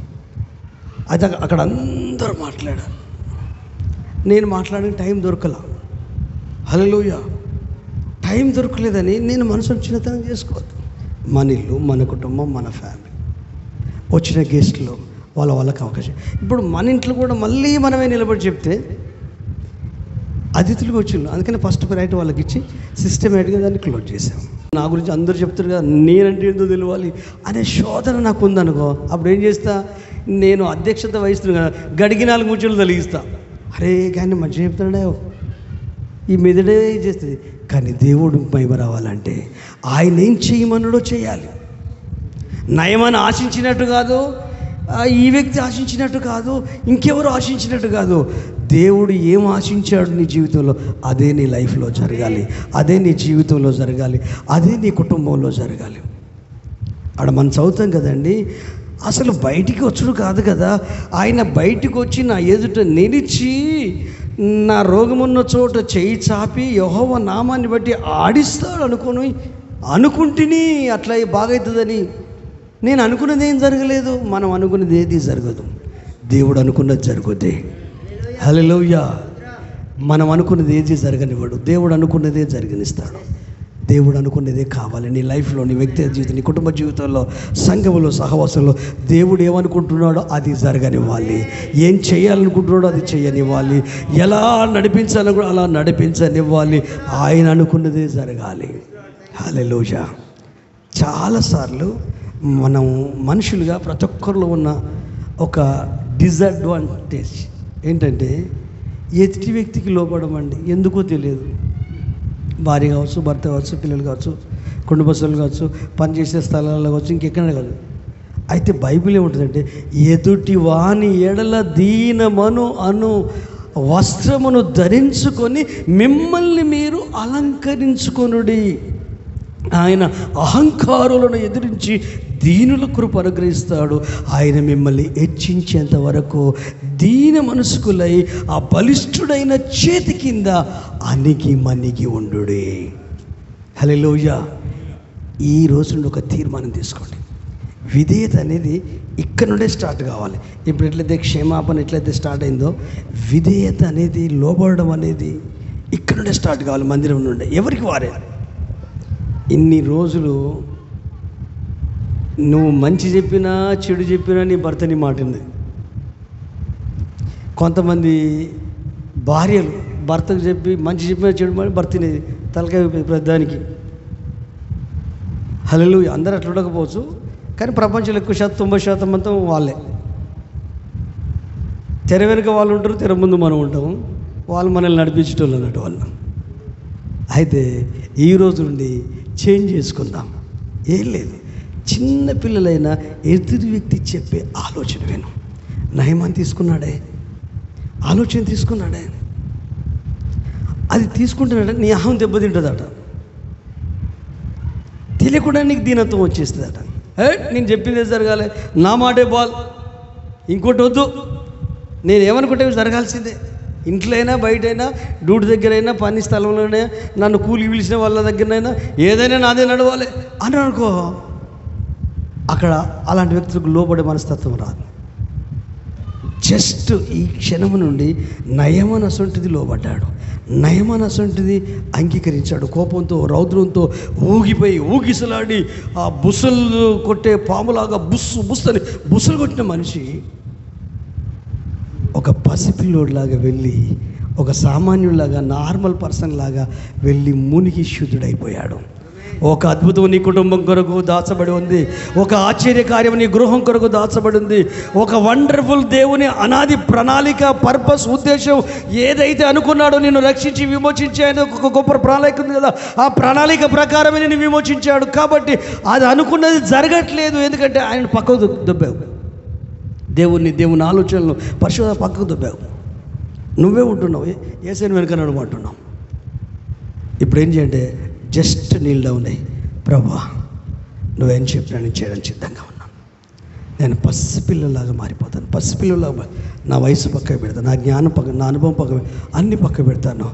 అయితే అక్కడ అందరూ మాట్లాడారు. నేను మాట్లాడిన టైం దొరకలా. హల్లెలూయా. టైం దొరకలేదని నేను మనసులో చిన్నతనం చేసుకోవద్దు. మన ఇల్లు, మన కుటుంబం, మన ఫ్యామిలీ, వచ్చిన గెస్ట్లు వాళ్ళకి అవకాశం. ఇప్పుడు మన ఇంట్లో కూడా మళ్ళీ మనమే నిలబడి చెప్తే అతిథులకు వచ్చిండు. అందుకని ఫస్ట్ ప్రయారిటీ వాళ్ళకి ఇచ్చి సిస్టమేటిక్గా దాన్ని క్లోజ్ చేసాం. నా గురించి అందరూ చెప్తారు కదా, నేనంటే ఏందో తెలియాలి అనే శోధన నాకు ఉందనుకో, అప్పుడు ఏం చేస్తా, నేను అధ్యక్షత వహిస్తున్నాను కదా, గడికి 4 ముచ్చట్లు తొలగిస్తా. అరే కానీ మంచిగా చెప్తాడే, ఈ మెదడే చేస్తుంది. కానీ దేవుడు మహిమ రావాలంటే ఆయన ఏం చేయమన్నాడో చేయాలి. నయమని ఆశించినట్టు కాదు, ఈ వ్యక్తి ఆశించినట్టు కాదు, ఇంకెవరు ఆశించినట్టు కాదు. దేవుడు ఏం ఆశించాడు నీ జీవితంలో, అదే నీ లైఫ్లో జరగాలి, అదే నీ జీవితంలో జరగాలి, అదే నీ కుటుంబంలో జరగాలి. ఆడ మనం చదువుతాం కదండి, అసలు బయటికి వచ్చుడు కాదు కదా, ఆయన బయటికి వచ్చి నా ఎదుట నిలిచి నా రోగమున్న చోట చేయి చాపి యెహోవా నామాన్ని బట్టి ఆడిస్తాడు అనుకుంటుని అట్లా బాగవుతుందని. నేను అనుకున్నది ఏం జరగలేదు, మనం అనుకున్నది ఏది జరగదు, దేవుడు అనుకున్నది జరుగుద్ది. హల్లెలూయా. మనం అనుకున్నది ఏది జరగనివ్వడు, దేవుడు అనుకున్నదే జరగనిస్తాడు. దేవుడు అనుకున్నదే కావాలి నీ లైఫ్లో, నీ వ్యక్తిగత జీవితం, నీ కుటుంబ జీవితంలో, సంఘంలో, సహవాసంలో. దేవుడు ఏమనుకుంటున్నాడో అది జరగనివ్వాలి, ఏం చేయాలనుకుంటున్నాడో అది చేయనివ్వాలి, ఎలా నడిపించాలో కూడా అలా నడిపించనివ్వాలి. ఆయన అనుకున్నదే జరగాలి. హల్లెలూయా. చాలాసార్లు మనం మనుషులుగా ప్రతి ఒక్కరిలో ఉన్న ఒక డిసడ్వాంటేజ్ ఏంటంటే ఎదుటి వ్యక్తికి లోపడమండి. ఎందుకో తెలియదు. భార్య కావచ్చు, భర్త కావచ్చు, పిల్లలు కావచ్చు, కుటుంబ సభ్యులు కావచ్చు, పనిచేసే స్థలాల్లో కావచ్చు, ఇంకెక్కడ కాదు. అయితే బైబిల్ ఏముంటుందంటే, ఎదుటి వాని ఎడల దీనమను వస్త్రమును ధరించుకొని మిమ్మల్ని మీరు అలంకరించుకొనుడి. ఆయన అహంకారులను ఎదిరించి దీనుల కృప అనుగ్రహిస్తాడు. ఆయన మిమ్మల్ని హెచ్చించేంత వరకు దీన మనస్కులై ఆ బలిష్ఠుడైన చేతి కింద అణిగి మణిగి ఉండుడే. హల్లెలూయా. ఈ రోజు నుండి ఒక తీర్మానం తీసుకోండి. విధేయత అనేది ఇక్కడ నుండే స్టార్ట్ కావాలి. ఇప్పుడు ఎట్లయితే క్షమాపణ ఎట్లయితే స్టార్ట్ అయిందో, విధేయత అనేది, లోబడడం అనేది ఇక్కడ నుండే స్టార్ట్ కావాలి. మందిరం నుండే ఎవరికి వారే. ఇన్ని రోజులు నువ్వు మంచి చెప్పినా చెడు చెప్పినా నీ భర్త నీ మాటింది. కొంతమంది భార్యలు భర్తకు చెప్పి మంచి చెప్పినా చెడు మాట భర్తని తలకాయ ప్రధానికి. హల్లెలూయా. అందరూ అట్లా ఉండకపోవచ్చు, కానీ ప్రపంచంలో ఎక్కువ శాతం 90% అంతా వాళ్ళే. తెర వెనుక వాళ్ళు ఉంటారు, తెర ముందు మనం ఉంటాము. వాళ్ళు మనల్ని నడిపించేటోళ్ళు అన్నట్టు వాళ్ళు. అయితే ఈ రోజు నుండి చేంజ్ చేసుకుందాం. ఏం లేదు, చిన్న పిల్లలైనా ఎదురు వ్యక్తి చెప్పే ఆలోచన విను. నయమాన్ తీసుకున్నాడే, ఆలోచన తీసుకున్నాడే, అది తీసుకుంటున్నాడ నీ అహం దెబ్బతింటుందట. తెలియకుండా నీకు దీనత్వం వచ్చేస్తుందట. నేను చెప్పిందే జరగాలి, నా మాటే బాల్, ఇంకోటి వద్దు, నేను ఏమనుకుంటే జరగాల్సిందే. ఇంట్లో అయినా బయటైనా డ్యూటీ దగ్గరైనా పని స్థలంలోనే నన్ను కూలికి పిలిచిన వాళ్ళ దగ్గరనైనా ఏదైనా నాదే నడవాలి అని అనుకో, అక్కడ అలాంటి వ్యక్తులకు లోబడే మనస్తత్వం రాదు. జస్ట్ ఈ క్షణము నుండి నయమాన్ అసొంటిది లోబడ్డాడు, నయమాన్ అసొంటిది అంగీకరించాడు. కోపంతో రౌద్రంతో ఊగిపోయి ఊగిసలాడి ఆ బుసలు కొట్టే పాములాగా బుస్సని బుసలు కొట్టిన మనిషి ఒక పసిపిల్లోడిలాగా వెళ్ళి, ఒక సామాన్యుడిలాగా నార్మల్ పర్సన్ లాగా వెళ్ళి మునిగి శుద్ధుడైపోయాడు. ఒక అద్భుతం నీ కుటుంబం కొరకు దాచబడి ఉంది, ఒక ఆశ్చర్య కార్యం నీ గృహం కొరకు దాచబడి ఉంది. ఒక వండర్ఫుల్ దేవుని అనాది ప్రణాళిక, పర్పస్, ఉద్దేశం ఏదైతే అనుకున్నాడో నిన్ను రక్షించి విమోచించి ఆయన ఒక గొప్ప ప్రణాళిక ఉంది కదా, ఆ ప్రణాళిక ప్రకారమే నిన్ను విమోచించాడు. కాబట్టి అది అనుకున్నది జరగట్లేదు, ఎందుకంటే ఆయన పక్కకు దొబ్బావు. దేవుని ఆలోచనలు పరిశోధన పక్కకు దొబ్బావు. నువ్వే ఉంటున్నావు, ఏసైని వెనుక నడమంటున్నావు. ఇప్పుడు ఏం చేయంటే జస్ట్ నీల్ డౌన్ అయ్యి, ప్రభా నువ్వేం చెప్పినా నేను చేయడానికి సిద్ధంగా ఉన్నాను. నేను పసిపిల్లలాగా మారిపోతాను, పసిపిల్లలాగా నా వయసు పక్క పెడతాను, నా జ్ఞానం పక్క, నా అనుభవం పక్క, అన్ని పక్క పెడతాను.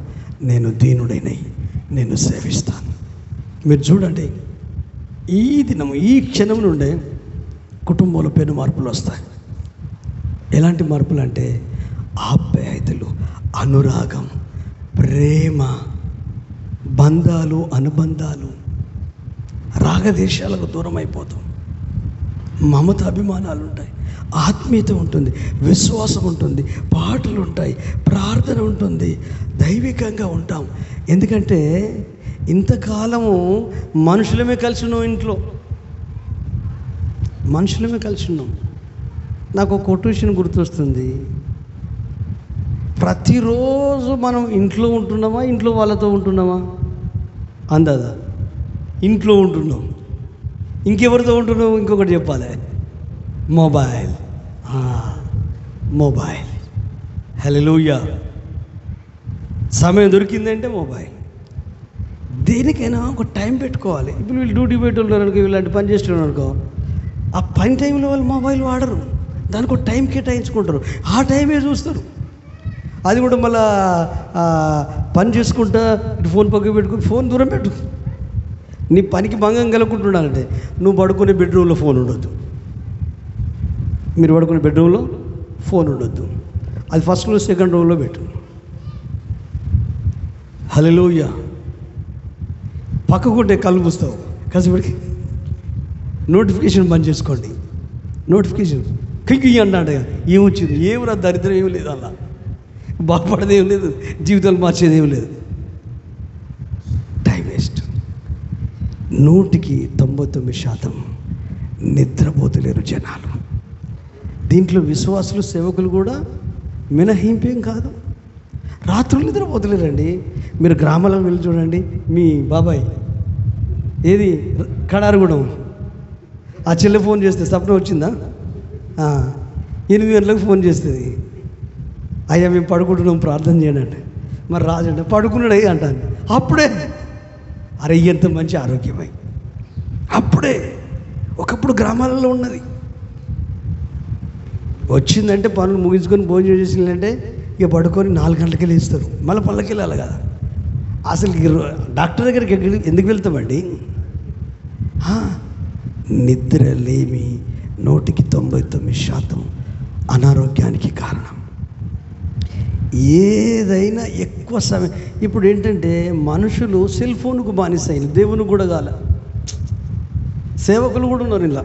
నేను దీనుడైనై నేను సేవిస్తాను. మీరు చూడండి, ఈ దినం ఈ క్షణం నుండే కుటుంబంలో పెను మార్పులు వస్తాయి. ఎలాంటి మార్పులు అంటే ఆప్యాయతలు, అనురాగం, ప్రేమ, బంధాలు, అనుబంధాలు, రాగదేశాలకు దూరం అయిపోతాం. మమత అభిమానాలు ఉంటాయి, ఆత్మీయత ఉంటుంది, విశ్వాసం ఉంటుంది, పాటలు ఉంటాయి, ప్రార్థన ఉంటుంది, దైవికంగా ఉంటాం. ఎందుకంటే ఇంతకాలము మనుషులమే కలిసి ఉన్నాం, ఇంట్లో మనుషులమే కలిసి ఉన్నాం. నాకు ఒక కొటేషన్ గుర్తొస్తుంది. ప్రతిరోజు మనం ఇంట్లో ఉంటున్నామా, ఇంట్లో వాళ్ళతో ఉంటున్నామా? అందదా ఇంట్లో ఉంటున్నాం. ఇంకెవరితో ఉంటున్నాం? ఇంకొకటి చెప్పాలి, మొబైల్. మొబైల్. హల్లెలూయా. సమయం దొరికిందంటే మొబైల్. దేనికైనా ఒక టైం పెట్టుకోవాలి. ఇప్పుడు వీళ్ళు డ్యూటీ పెట్టేవాళ్ళు అనుకో, ఇలాంటి పని చేస్తున్నారు అనుకో, ఆ పని టైంలో వాళ్ళు మొబైల్ వాడరు, దానికి ఒక టైం కేటాయించుకుంటారు, ఆ టైమే చూస్తారు. అది కూడా మళ్ళా పని చేసుకుంటా ఇటు ఫోన్ పక్కకు పెట్టుకుని, ఫోన్ దూరం పెట్టు. నీ పనికి భంగం కలుగుకుంటున్నానంటే నువ్వు పడుకునే బెడ్రూమ్లో ఫోన్ ఉండొద్దు, మీరు పడుకునే బెడ్రూమ్లో ఫోన్ ఉండొద్దు, అది ఫస్ట్ రూమ్ సెకండ్ రూమ్లో పెట్టు. హల్లెలూయా. పక్కకుంటే కళ్ళు మూస్తావు, కాసేపటికి నోటిఫికేషన్ బంద్ చేసుకోండి. నోటిఫికేషన్ కింకి అన్నాడు, ఏమొచ్చింది, ఏమి రా దరిద్రం, ఏమి లేదు, అలా బాగుపడదేం లేదు, జీవితాలు మార్చేదేం లేదు. Time waste. 99% నిద్రపోతలేరు జనాలు. దీంట్లో విశ్వాసులు, సేవకులు కూడా మినహాయింపేం కాదు. రాత్రులు నిద్రపోతలేరండి. మీరు గ్రామాలకు వెళ్ళి చూడండి, మీ బాబాయ్ ఏది కడారుగూడెం, ఆ చెల్లె ఫోన్ చేస్తే సప్న వచ్చిందా, 8 గంటలకు ఫోన్ చేస్తుంది, అయ్యా మేము పడుకుంటున్నాం ప్రార్థన చేయండి. మరి రాజంటే పడుకున్నాడు అంటాను. అప్పుడే అరే ఎంత మంచి ఆరోగ్యమై, అప్పుడే. ఒకప్పుడు గ్రామాలలో ఉన్నది, వచ్చిందంటే పనులు ముగించుకొని భోజనం చేసిందంటే ఇక పడుకొని 4 గంటలకి లేస్తారు, మళ్ళీ పళ్ళకి వెళ్ళాలి కదా. అసలు డాక్టర్ దగ్గరికి ఎందుకు వెళ్తామండి? నిద్ర లేమి 99% అనారోగ్యానికి కారణం. ఏదైనా ఎక్కువ సమయం. ఇప్పుడు ఏంటంటే మనుషులు సెల్ ఫోన్కు బానిసైన, దేవునికి కూడా కాల. సేవకులు కూడా ఉన్నారు ఇలా,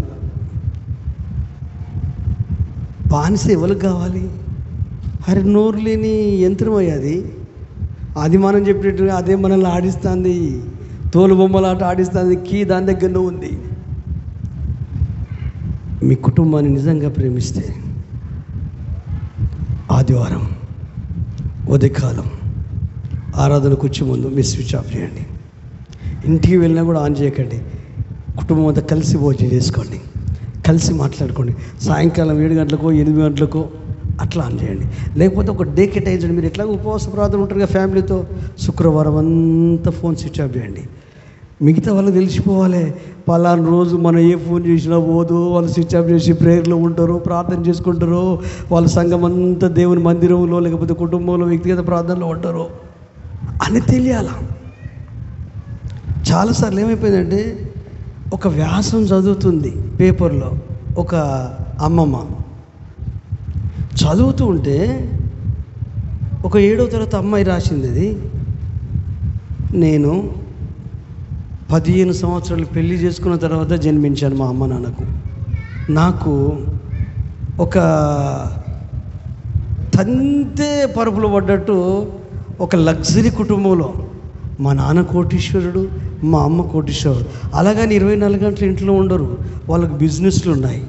బానిస ఎవరికి కావాలి? అరే నోరు లేని యంత్రం అయ్యేది. అది మనం చెప్పినట్టుగా అదే మనల్ని ఆడిస్తుంది, తోలు బొమ్మలాట ఆడిస్తుంది. కీ దాని దగ్గరనే ఉంది. మీ కుటుంబాన్ని నిజంగా ప్రేమిస్తే ఆదివారం ఉదయకాలం ఆరాధనకు వచ్చే ముందు మీ స్విచ్ ఆఫ్ చేయండి. ఇంటికి వెళ్ళినా కూడా ఆన్ చేయకండి. కుటుంబం అంతా కలిసి భోజనం చేసుకోండి, కలిసి మాట్లాడుకోండి. సాయంకాలం 7 గంటలకో 8 గంటలకో అట్లా ఆన్ చేయండి. లేకపోతే ఒక డే కేటాయించండి. మీరు ఎట్లాగో ఉపవాస ప్రార్థన ఉంటారు కదా ఫ్యామిలీతో, శుక్రవారం అంతా ఫోన్ స్విచ్ ఆఫ్ చేయండి. మిగతా వాళ్ళకి తెలిసిపోవాలి, పలానా రోజు మనం ఏ ఫోన్ చేసినా పోదు, వాళ్ళు స్విచ్ ఆఫ్ చేసి ప్రేయర్లో ఉంటారు, ప్రార్థన చేసుకుంటారు, వాళ్ళ సంఘం అంతా దేవుని మందిరంలో లేకపోతే కుటుంబంలో వ్యక్తిగత ప్రార్థనలో ఉంటారు అని తెలియాల. చాలాసార్లు ఏమైపోయిందంటే, ఒక వ్యాసం చదువుతుంది పేపర్లో ఒక అమ్మమ్మ, చదువుతూ ఉంటే ఒక 7వ తరగతి అమ్మాయి రాసింది, అది నేను 15 సంవత్సరాలు పెళ్లి చేసుకున్న తర్వాత జన్మించాను మా అమ్మ నాన్నకు. నాకు ఒక తంతే పరుపులు పడ్డట్టు ఒక లగ్జరీ కుటుంబంలో మా నాన్న కోటీశ్వరుడు, మా అమ్మ కోటీశ్వరుడు. అలాగని 24 గంటలు ఇంట్లో ఉండరు. వాళ్ళకి బిజినెస్లు ఉన్నాయి,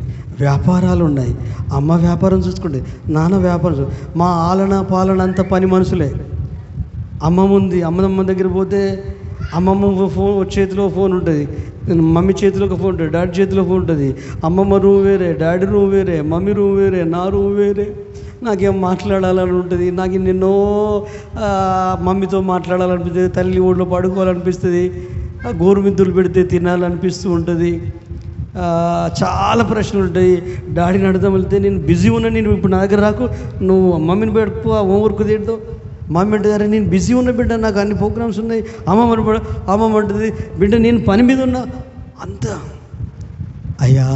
వ్యాపారాలు ఉన్నాయి. అమ్మ వ్యాపారం చూసుకోండి, నాన్న వ్యాపారం. మా ఆలన పాలన అంతా పని మనుషులే. అమ్మమ్మ ఉంది, అమ్మమ్మ దగ్గర పోతే అమ్మమ్మ ఫోన్ చేతిలో ఫోన్ ఉంటుంది, మమ్మీ చేతిలో ఒక ఫోన్ ఉంటుంది, డాడీ చేతిలో ఫోన్ ఉంటుంది. అమ్మమ్మ రూమ్ వేరే, డాడీ రూమ్ వేరే, మమ్మీ రూమ్ వేరే, నా రూమ్ వేరే. నాకేం మాట్లాడాలని ఉంటుంది, నాకు నిన్నో మమ్మీతో మాట్లాడాలనిపిస్తుంది, తల్లి ఒడిలో పడుకోవాలనిపిస్తుంది, గోరుమిద్దులు పెడితే తినాలనిపిస్తూ ఉంటుంది. చాలా ప్రశ్నలు ఉంటాయి. డాడీని అడుగుదాం వెళ్తే, నేను బిజీ ఉన్నా, నేను ఇప్పుడు నా దగ్గర రాకు, నువ్వు మమ్మీని పెట్టుకో, హోంవర్క్ తీయడం. మమ్మీ అంటే, గారు నేను బిజీ ఉన్న బిడ్డ, నాకు అన్ని ప్రోగ్రామ్స్ ఉన్నాయి. అమ్మమ్మ అంటుంది, బిడ్డ నేను పని మీద ఉన్నా. అంతా అయ్యా,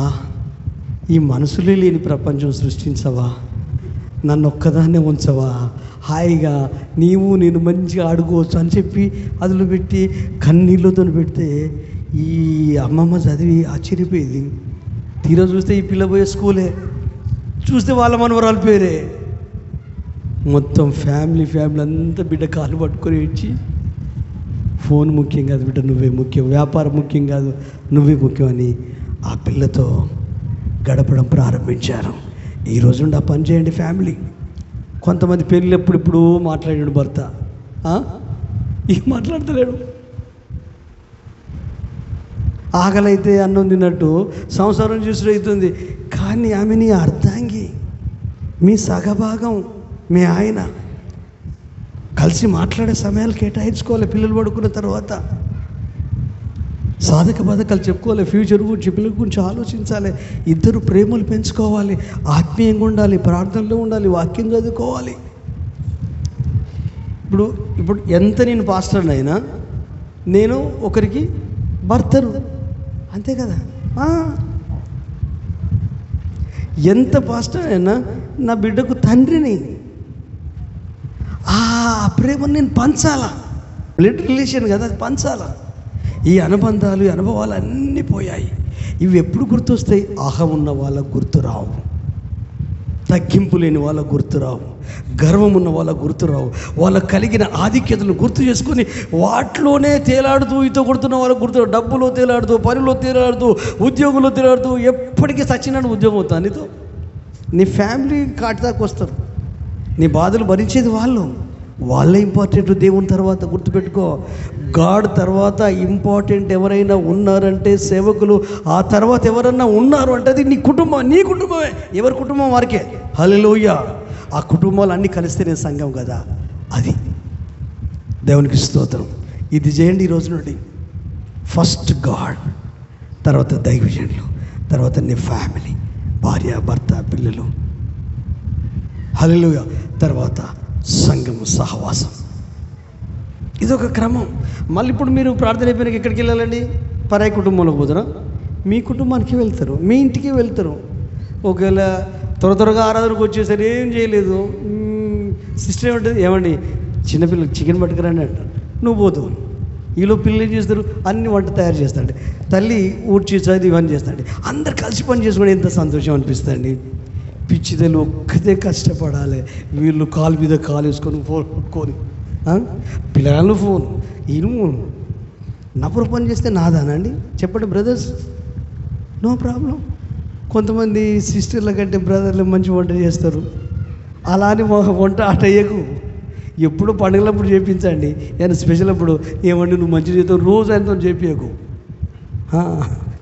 ఈ మనసులే లేని ప్రపంచం సృష్టించవా, నన్ను ఒక్కదాన్నే ఉంచవా, హాయిగా నీవు నేను మంచిగా ఆడుకోవచ్చు అని చెప్పి అదులు పెట్టి కన్నీళ్ళతో పెడితే ఈ అమ్మమ్మ చదివి ఆశ్చర్యపోయింది. తీరా చూస్తే ఈ పిల్ల పోయే స్కూలే, చూస్తే వాళ్ళ మనవరాలు పేరే. మొత్తం ఫ్యామిలీ అంతా బిడ్డ కాలు పట్టుకొని ఇచ్చి, ఫోన్ ముఖ్యం కాదు బిడ్డ, నువ్వే ముఖ్యం, వ్యాపారం ముఖ్యం కాదు, నువ్వే ముఖ్యం అని ఆ పిల్లతో గడపడం ప్రారంభించారు. ఈరోజు నుండి ఆ పని చేయండి ఫ్యామిలీ. కొంతమంది పెళ్ళి ఎప్పుడిప్పుడు మాట్లాడాడు భర్త, ఇక మాట్లాడతలేడు. ఆకలైతే అన్నం తిన్నట్టు సంసారం చూసి అవుతుంది. కానీ ఆమె నీ అర్ధాంగి, మీ సగభాగం, మీ ఆయన. కలిసి మాట్లాడే సమయాలు కేటాయించుకోవాలి. పిల్లలు పడుకున్న తర్వాత సాధక బాధకాలు చెప్పుకోవాలి, ఫ్యూచర్ గురించి, పిల్లల గురించి ఆలోచించాలి. ఇద్దరు ప్రేమలు పెంచుకోవాలి, ఆత్మీయంగా ఉండాలి, ప్రార్థనలో ఉండాలి, వాక్యం చదువుకోవాలి. ఇప్పుడు ఎంత నేను పాస్టర్నైనా నేను ఒకరికి భర్తను, అంతే కదా. ఎంత పాస్టర్ అయినా నా బిడ్డకు తండ్రిని. ఆ ప్రేమను నేను పంచాలా, బ్లడ్ రిలేషన్ కదా, అది పంచాలా. ఈ అనుబంధాలు, ఈ అనుభవాలు అన్నీ పోయాయి. ఇవి ఎప్పుడు గుర్తొస్తాయి? అహం ఉన్న వాళ్ళకు గుర్తురావు, తగ్గింపు లేని వాళ్ళకు గుర్తురావు, గర్వం ఉన్న వాళ్ళకు గుర్తురావు. వాళ్ళకు కలిగిన ఆధిక్యతను గుర్తు చేసుకొని వాటిలోనే తేలాడుతూ ఈతో కొడుతున్న వాళ్ళకు గుర్తురావు. డబ్బులో తేలాడుతూ, పనిలో తేలాడుతూ, ఉద్యోగంలో తేలాడుతూ, ఎప్పటికీ సచ్చినాడు ఉద్యోగం అవుతా. నీతో నీ ఫ్యామిలీ కాటిదాకా వస్తారు. నీ బాధలు భరించేది వాళ్ళే ఇంపార్టెంట్. దేవుని తర్వాత గుర్తుపెట్టుకో, గాడ్ తర్వాత ఇంపార్టెంట్ ఎవరైనా ఉన్నారంటే సేవకులు. ఆ తర్వాత ఎవరన్నా ఉన్నారు అంటే అది నీ కుటుంబమే. ఎవరి కుటుంబం వారికే. హల్లెలూయా. ఆ కుటుంబాలు అన్నీ కలిస్తేనే సంఘం కదా. అది దేవునికి స్తోత్రం. ఇది చేయండి ఈ రోజు నుండి. ఫస్ట్ గాడ్, తర్వాత దైవజనులు, తర్వాత నీ ఫ్యామిలీ, భార్య, భర్త, పిల్లలు, హల్లెలూయా, తర్వాత సంఘం, సహవాసం. ఇదొక క్రమం. మళ్ళీ ఇప్పుడు మీరు ప్రార్థన అయిపోయినాక ఎక్కడికి వెళ్ళాలండి? పరాయి కుటుంబంలోకి పోతారా? మీ కుటుంబానికి వెళ్తారు, మీ ఇంటికి వెళ్తారు. ఒకవేళ త్వరగా ఆరాధనకు వచ్చేసరి ఏం చేయలేదు, సిస్టర్ ఏమంటుంది, ఏమండి చిన్నపిల్లలు చికెన్ పట్టుకురండి అంటారు, నువ్వు పోతావు. ఈలో పిల్లలు ఏం చేస్తారు? అన్ని వంట తయారు చేస్తాడు, తల్లి ఊడ్చి చదివి ఇవన్నీ చేస్తాడు. అందరు కలిసి పని చేసుకుని ఎంత సంతోషం అనిపిస్తుంది. పిచ్చిదలు ఒక్కదే కష్టపడాలి. వీళ్ళు కాలు మీద కాలు వేసుకొని ఫోన్ పట్టుకొని పిల్లలు ఫోన్ ఈయన నప్పుడు పని చేస్తే నాదానండి చెప్పండి బ్రదర్స్, నో ప్రాబ్లం. కొంతమంది సిస్టర్ల కంటే బ్రదర్లు మంచి వంట చేస్తారు. అలా అని వంట అట అయ్యకు, ఎప్పుడు పండుగలప్పుడు చేయించండి. ఏమైనా స్పెషల్ అప్పుడు ఏమండి నువ్వు మంచి చేస్తావు రోజు ఆయనతో చేపించకు,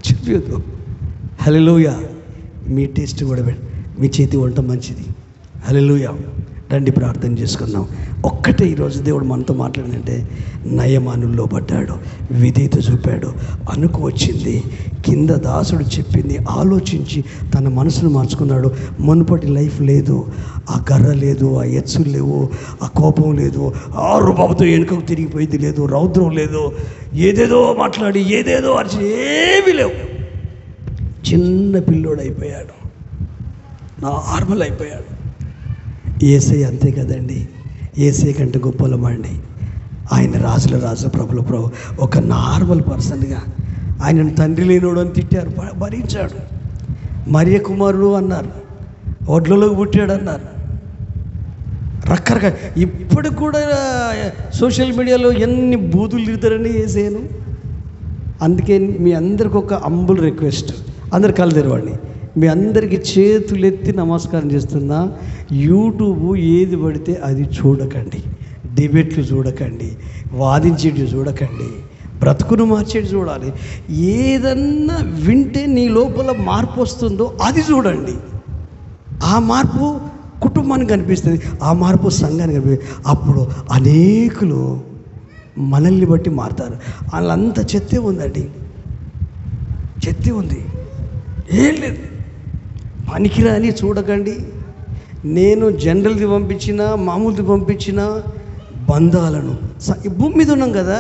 చెప్పదు. హల్లెలూయా. మీ టేస్ట్ కూడా మీ చేతి వంట మంచిది. హల్లెలూయా. రండి ప్రార్థన చేసుకుందాం. ఒక్కటే ఈరోజు దేవుడు మనతో మాట్లాడిందంటే, నయమానుల్లో పడ్డాడు, విధేయత చూపాడు, అనుకు వచ్చింది, కింద దాసుడు చెప్పింది ఆలోచించి తన మనసును మార్చుకున్నాడు. మునుపటి లైఫ్ లేదు, ఆ గర్ర లేదు, ఆ ఎత్సులు లేవు, ఆ కోపం లేదు, ఆ రూపాలతో వెనుకకు తిరిగిపోయింది లేదు, రౌద్రం లేదు, ఏదేదో మాట్లాడి ఏదేదో అరిచి ఏమీ లేవు. చిన్న పిల్లోడు అయిపోయాడు, నార్మల్ అయిపోయాడు. యేసయ్య అంతే కదండి. యేసయ్య కంటే గొప్పలమండి. ఆయన రాజుల రాజు, ప్రభుల ప్రభు. ఒక నార్మల్ పర్సన్గా ఆయనను తండ్రి లేనోడు అని తిట్టారు, భరించాడు. మరియ కుమారుడు అన్నారు, ఒడ్లలోకి పుట్టాడు అన్నారు, రకరకాల. ఇప్పుడు కూడా సోషల్ మీడియాలో ఎన్ని బూతులు తిరుగుతారండి యేసయ్యను. అందుకే మీ అందరికి ఒక హంబుల్ రిక్వెస్ట్, అందరు కళ్ళు తెరవండి. మీ అందరికీ చేతులెత్తి నమస్కారం చేస్తున్నా, యూట్యూబ్ ఏది పడితే అది చూడకండి, డిబేట్లు చూడకండి, వాదించేటి చూడకండి, బ్రతుకును మార్చేటి చూడాలి. ఏదన్నా వింటే నీ లోపల మార్పు వస్తుందో అది చూడండి. ఆ మార్పు కుటుంబానికి కనిపిస్తుంది, ఆ మార్పు సంఘానికి కనిపిస్తుంది. అప్పుడు అనేకులు మనల్ని బట్టి మారుతారు. వాళ్ళంతా చెత్తే ఉందండి, చెత్తే ఉంది, ఏం లేదు. పనికిరాని చూడకండి. నేను జనరల్ది పంపించిన, మామూలుది పంపించిన బంధాలను భూమి మీద ఉన్నాం కదా,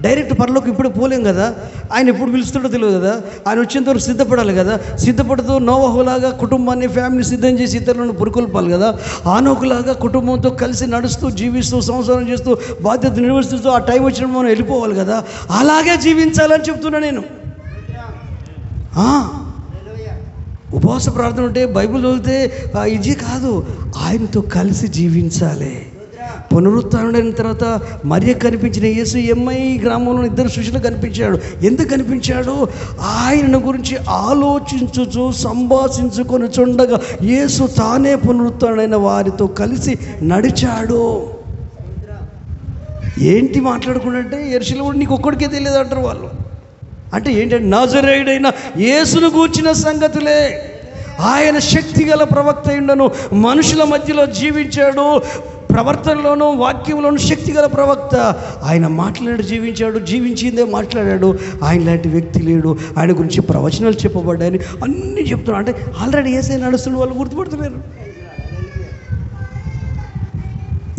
డైరెక్ట్ పరలోకి ఇప్పుడు పోలేం కదా. ఆయన ఎప్పుడు పిలుస్తాడో తెలియదు కదా. ఆయన వచ్చేంత వరకు సిద్ధపడాలి కదా. సిద్ధపడుతూ నోవహులాగా కుటుంబాన్ని, ఫ్యామిలీ సిద్ధం చేసి ఇతరులను పురుకొల్పాలి కదా. ఆనోకులాగా కుటుంబంతో కలిసి నడుస్తూ, జీవిస్తూ, సంసారం చేస్తూ, బాధ్యత నిర్వహిస్తూ ఆ టైం వచ్చినప్పుడు మనం వెళ్ళిపోవాలి కదా. అలాగే జీవించాలని చెప్తున్నా నేను. ఉపవాస ప్రార్థన ఉంటే, బైబిల్ చదివితే ఇది కాదు, ఆయనతో కలిసి జీవించాలి. పునరుత్థానుడైన తర్వాత మరియ కనిపించిన యేసు ఎంఐ గ్రామంలో 2 శిష్యులు కనిపించాడు. ఎందుకు కనిపించాడు? ఆయన గురించి ఆలోచించుచు సంభాషించుకొని చుండగా యేసు తానే పునరుత్థానుడైన వారితో కలిసి నడిచాడు. ఏంటి మాట్లాడుకుంటే, యెరూషలేములో నీకు ఒక్కడికే తెలియదు అంటారు వాళ్ళు. అంటే ఏంటంటే నజరేయుడైన యేసును గూర్చిన సంగతులే. ఆయన శక్తిగల ప్రవక్త ఉండను, మనుషుల మధ్యలో జీవించాడు, ప్రవర్తనలోను వాక్యంలోను శక్తిగల ప్రవక్త. ఆయన మాట్లాడి జీవించాడు, జీవించిందే మాట్లాడాడు. ఆయన లాంటి వ్యక్తి లేడు. ఆయన గురించి ప్రవచనాలు చెప్పబడ్డాయని అన్నీ చెప్తున్నాడు. అంటే ఆల్రెడీ యేసయ్య నడుస్తున్న వాళ్ళు గుర్తుపడుతున్నారు.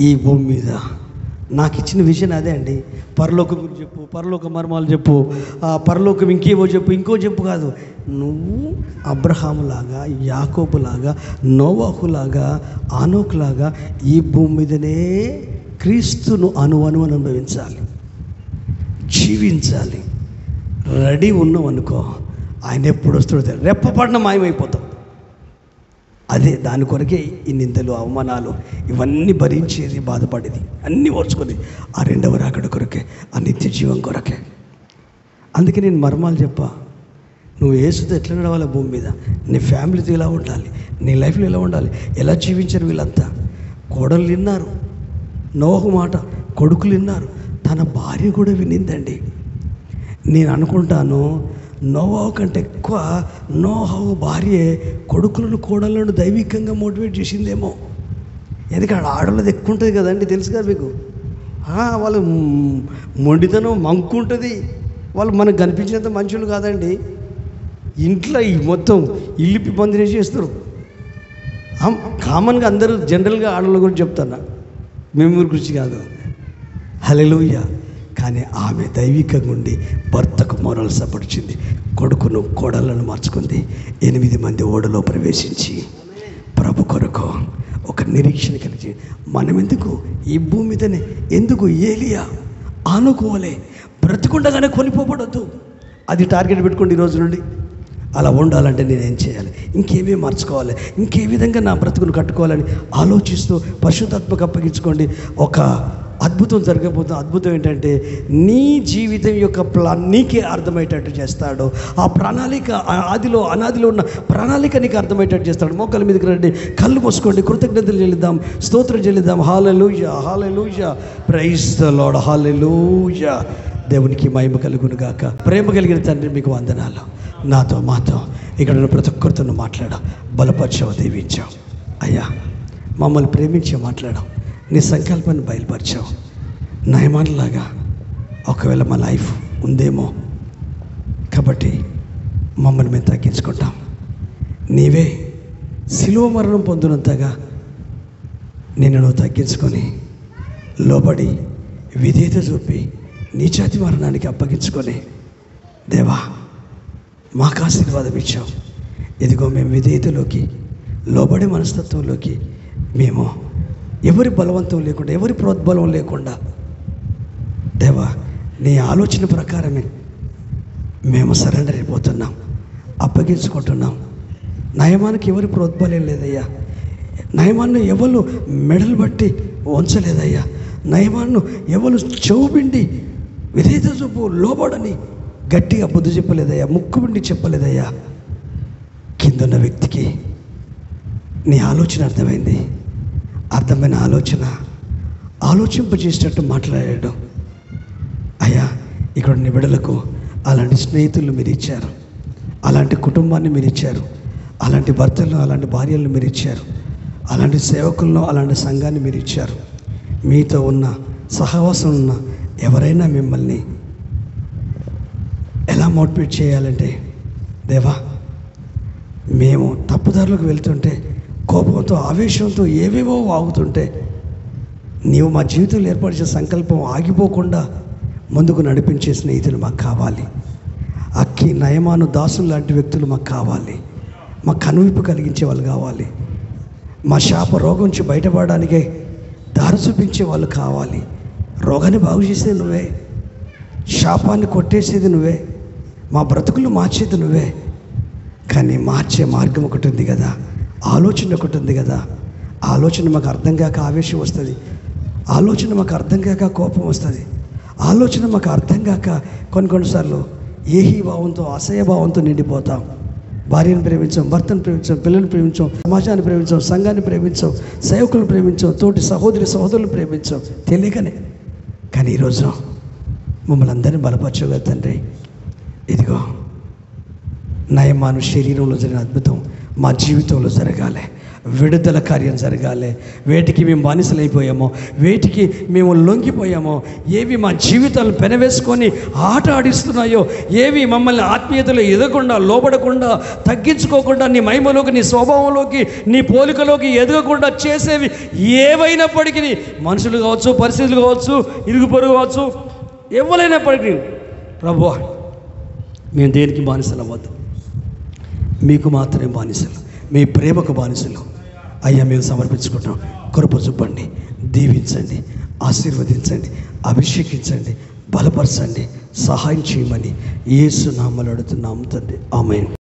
ఈ భూమి మీద నాకు ఇచ్చిన విషయం అదే అండి. పరలోకం గురించి చెప్పు, పరలోక మర్మాలు చెప్పు, పరలోకం ఇంకేవో చెప్పు, ఇంకో చెప్పు కాదు. నువ్వు అబ్రహాములాగా, యాకోబులాగా, నోవాహులాగా, ఆనోకులాగా ఈ భూమి మీదనే క్రీస్తును అనుభవించాలి, జీవించాలి. రెడీ ఉన్నావు అనుకో, ఆయన ఎప్పుడు వస్తాడో రెప్పపడిన మాయమైపోతాం. అదే దాని కొరకే ఈ నిందలు, అవమానాలు ఇవన్నీ భరించేది, బాధపడేది అన్నీ ఓర్చుకొని ఆ 2వ రాకడ కొరకే, ఆ నిత్య జీవం కొరకే. అందుకే నేను మర్మాలు చెప్పా. నువ్వు యేసుతో ఎట్లా నడవాలి భూమి మీద, నీ ఫ్యామిలీతో ఎలా ఉండాలి, నీ లైఫ్లో ఎలా ఉండాలి, ఎలా జీవించారు వీళ్ళంతా. కోడళ్ళు విన్నారు నోహు మాట, కొడుకులు విన్నారు, తన భార్య కూడా వినిందండి. నేను అనుకుంటాను నోవాహు కంటే ఎక్కువ నోవాహు భార్యే కొడుకులను, కోడళ్ళను దైవికంగా మోటివేట్ చేసిందేమో. ఎందుకంటే ఆడవాళ్ళది ఎక్కువ ఉంటుంది కదండి, తెలుసు కదా మీకు. వాళ్ళు మొండితనం మంకు ఉంటుంది. వాళ్ళు మనకు కనిపించినంత మంచోళ్ళు కాదండి. ఇంట్లో ఈ మొత్తం ఇల్లిపి పందిరి చేస్తారు. కామన్గా అందరూ జనరల్గా ఆడవాళ్ళ గురించి చెప్తాను, మేము గురించి కాదు. హల్లెలూయా. కానీ ఆమె దైవికంగా ఉండి భర్తకు మోరల్ సపోర్ట్ ఇచ్చింది, కొడుకును కోడళ్ళను మార్చుకుంది. 8 మంది ఓడలో ప్రవేశించి ప్రభు కొరకు ఒక నిరీక్షణ కలిగి, మనం ఎందుకు ఈ భూమి మీదనే, ఎందుకు ఏలియా అనుకోలే బ్రతుకుండగానే కొనిపోబడద్దు. అది టార్గెట్ పెట్టుకోండి. ఈ రోజు నుండి అలా ఉండాలంటే నేనేం చేయాలి, ఇంకేమీ మార్చుకోవాలి, ఇంకే విధంగా నా బ్రతుకును కట్టుకోవాలని ఆలోచిస్తూ పరిశుద్ధాత్మకు అప్పగించుకోండి. ఒక అద్భుతం జరగబోతుంది. అద్భుతం ఏంటంటే నీ జీవితం యొక్క ప్లాన్ నీకే అర్థమయ్యేటట్టు చేస్తాడు. ఆ ప్రణాళిక ఆదిలో అనాదిలో ఉన్న ప్రణాళిక నీకు అర్థమయ్యేటట్టు చేస్తాడు. మోకాళ్ళ మీదకి రండి, కళ్ళు మూసుకోండి, కృతజ్ఞతలు చెల్లిద్దాం, స్తోత్రం చెల్లిద్దాం. హల్లెలూయా, హల్లెలూయా, ప్రైజ్ ద లార్డ్, హల్లెలూయా. దేవునికి మహిమ కలుగును గాక. ప్రేమ కలిగిన తండ్రి మీకు వందనాలు. నాతో మాతో ఇక్కడ ఉన్న ప్రతి ఒక్కరితో మాట్లాడా, బలపరిచావు, దీవించావు అయ్యా. మమ్మల్ని ప్రేమించి మాట్లాడావు, నీ సంకల్పాన్ని బయలుపరిచావు. నయమాన్లాగా ఒకవేళ మా లైఫ్ ఉందేమో కాబట్టి మమ్మల్ని మేము తగ్గించుకుంటాం. నీవే శిలువ మరణం పొందినంతగా నిన్ను నువ్వు తగ్గించుకొని లోబడి విధేయత చూపి నీచాతి మరణానికి అప్పగించుకొని దేవా మాకు ఆశీర్వాదం ఇచ్చావు. ఇదిగో మేము విధేయతలోకి లోబడే మనస్తత్వంలోకి మేము ఎవరి బలవంతం లేకుండా, ఎవరి ప్రోద్బలం లేకుండా దేవా నీ ఆలోచన ప్రకారమే మేము సరెండర్ అయిపోతున్నాం, అప్పగించుకుంటున్నాం. నయమానికి ఎవరి ప్రోద్బలం లేదయ్యా. నయమాన్ని ఎవరు మెడలు బట్టి ఉంచలేదయ్యా. నయమాన్ని ఎవరు చెవుపిండి విధేయత చూపు లోబడని గట్టిగా బుద్ధి చెప్పలేదయ్యా, ముక్కుబిండి చెప్పలేదయ్యా. కిందున్న వ్యక్తికి నీ ఆలోచన అర్థమైంది. అర్థమైన ఆలోచింపజేసేటట్టు మాట్లాడాడు అయ్యా. ఇక్కడ నీ బిడ్డలకు అలాంటి స్నేహితులను మీరు ఇచ్చారు, అలాంటి కుటుంబాన్ని మీరు ఇచ్చారు, అలాంటి భర్తలను, అలాంటి భార్యలను మీరు ఇచ్చారు, అలాంటి సేవకులను, అలాంటి సంఘాన్ని మీరు ఇచ్చారు. మీతో ఉన్న సహవాసం ఉన్న ఎవరైనా మిమ్మల్ని ఎలా మోటివేట్ చేయాలంటే దేవా మేము తప్పుదారులకు వెళ్తుంటే కోపంతో, ఆవేశంతో ఏవేవో వాగుతుంటే నీవు మా జీవితంలో ఏర్పరిచే సంకల్పం ఆగిపోకుండా ముందుకు నడిపించే స్నేహితులు మాకు కావాలి. అక్కి, నయమాను, దాసులు లాంటి వ్యక్తులు మాకు కావాలి. మా కనువిప్పు కలిగించే వాళ్ళు కావాలి. మా శాప రోగం నుంచి బయటపడడానికే దారి చూపించే వాళ్ళు కావాలి. రోగాన్ని బాగు చేసేది నువ్వే, శాపాన్ని కొట్టేసేది నువ్వే, మా బ్రతుకులు మార్చేది నువ్వే. కానీ మార్చే మార్గం ఒకటి ఉంది కదా, ఆలోచన ఒకటి ఉంది కదా. ఆలోచన మాకు అర్థం కాక ఆవేశం వస్తుంది, ఆలోచన మాకు అర్థం కాక కోపం వస్తుంది, ఆలోచన మాకు అర్థం కాక కొన్నిసార్లు ఏహీ భావంతో, అసహ్య భావంతో నిండిపోతాం. భార్యను ప్రేమించాం, భర్తను ప్రేమించాం, పిల్లల్ని ప్రేమించాం, సమాజాన్ని ప్రేమించాం, సంఘాన్ని ప్రేమించాం, సేవకులను ప్రేమించాం, తోటి సహోదరులను ప్రేమించాం తెలియకనే. కానీ ఈరోజు మమ్మల్ని అందరినీ బలపరచగల తండ్రి, ఇదిగో నయమాను శరీరంలో జరిగిన అద్భుతం మా జీవితంలో జరగాలి, విడుదల కార్యం జరగాలి. వేటికి మేము బానిసలైపోయామో, వేటికి మేము లొంగిపోయామో, ఏవి మా జీవితాలను పెనవేసుకొని ఆట ఆడిస్తున్నాయో, ఏవి మమ్మల్ని ఆత్మీయతలో ఎదగకుండా, లోబడకుండా, తగ్గించుకోకుండా, నీ మహిమలోకి, నీ స్వభావంలోకి, నీ పోలికలోకి ఎదగకుండా చేసేవి ఏవైనప్పటికీ, మనుషులు కావచ్చు, పరిస్థితులు కావచ్చు, ఇరుగు పొరుగు కావచ్చు, ఎవరైనప్పటికీ ప్రభువా మేము దేనికి బానిసలు అవ్వద్దు, మీకు మాత్రమే బానిసలు, మీ ప్రేమకు బానిసలు అయ్యా మేము సమర్పించుకుంటాం. కృప చూపండి, దీవించండి, ఆశీర్వదించండి, అభిషేకించండి, బలపరచండి, సహాయం చేయమని యేసు నామములో అడుగుతున్నాము తండ్రి. ఆమేన్.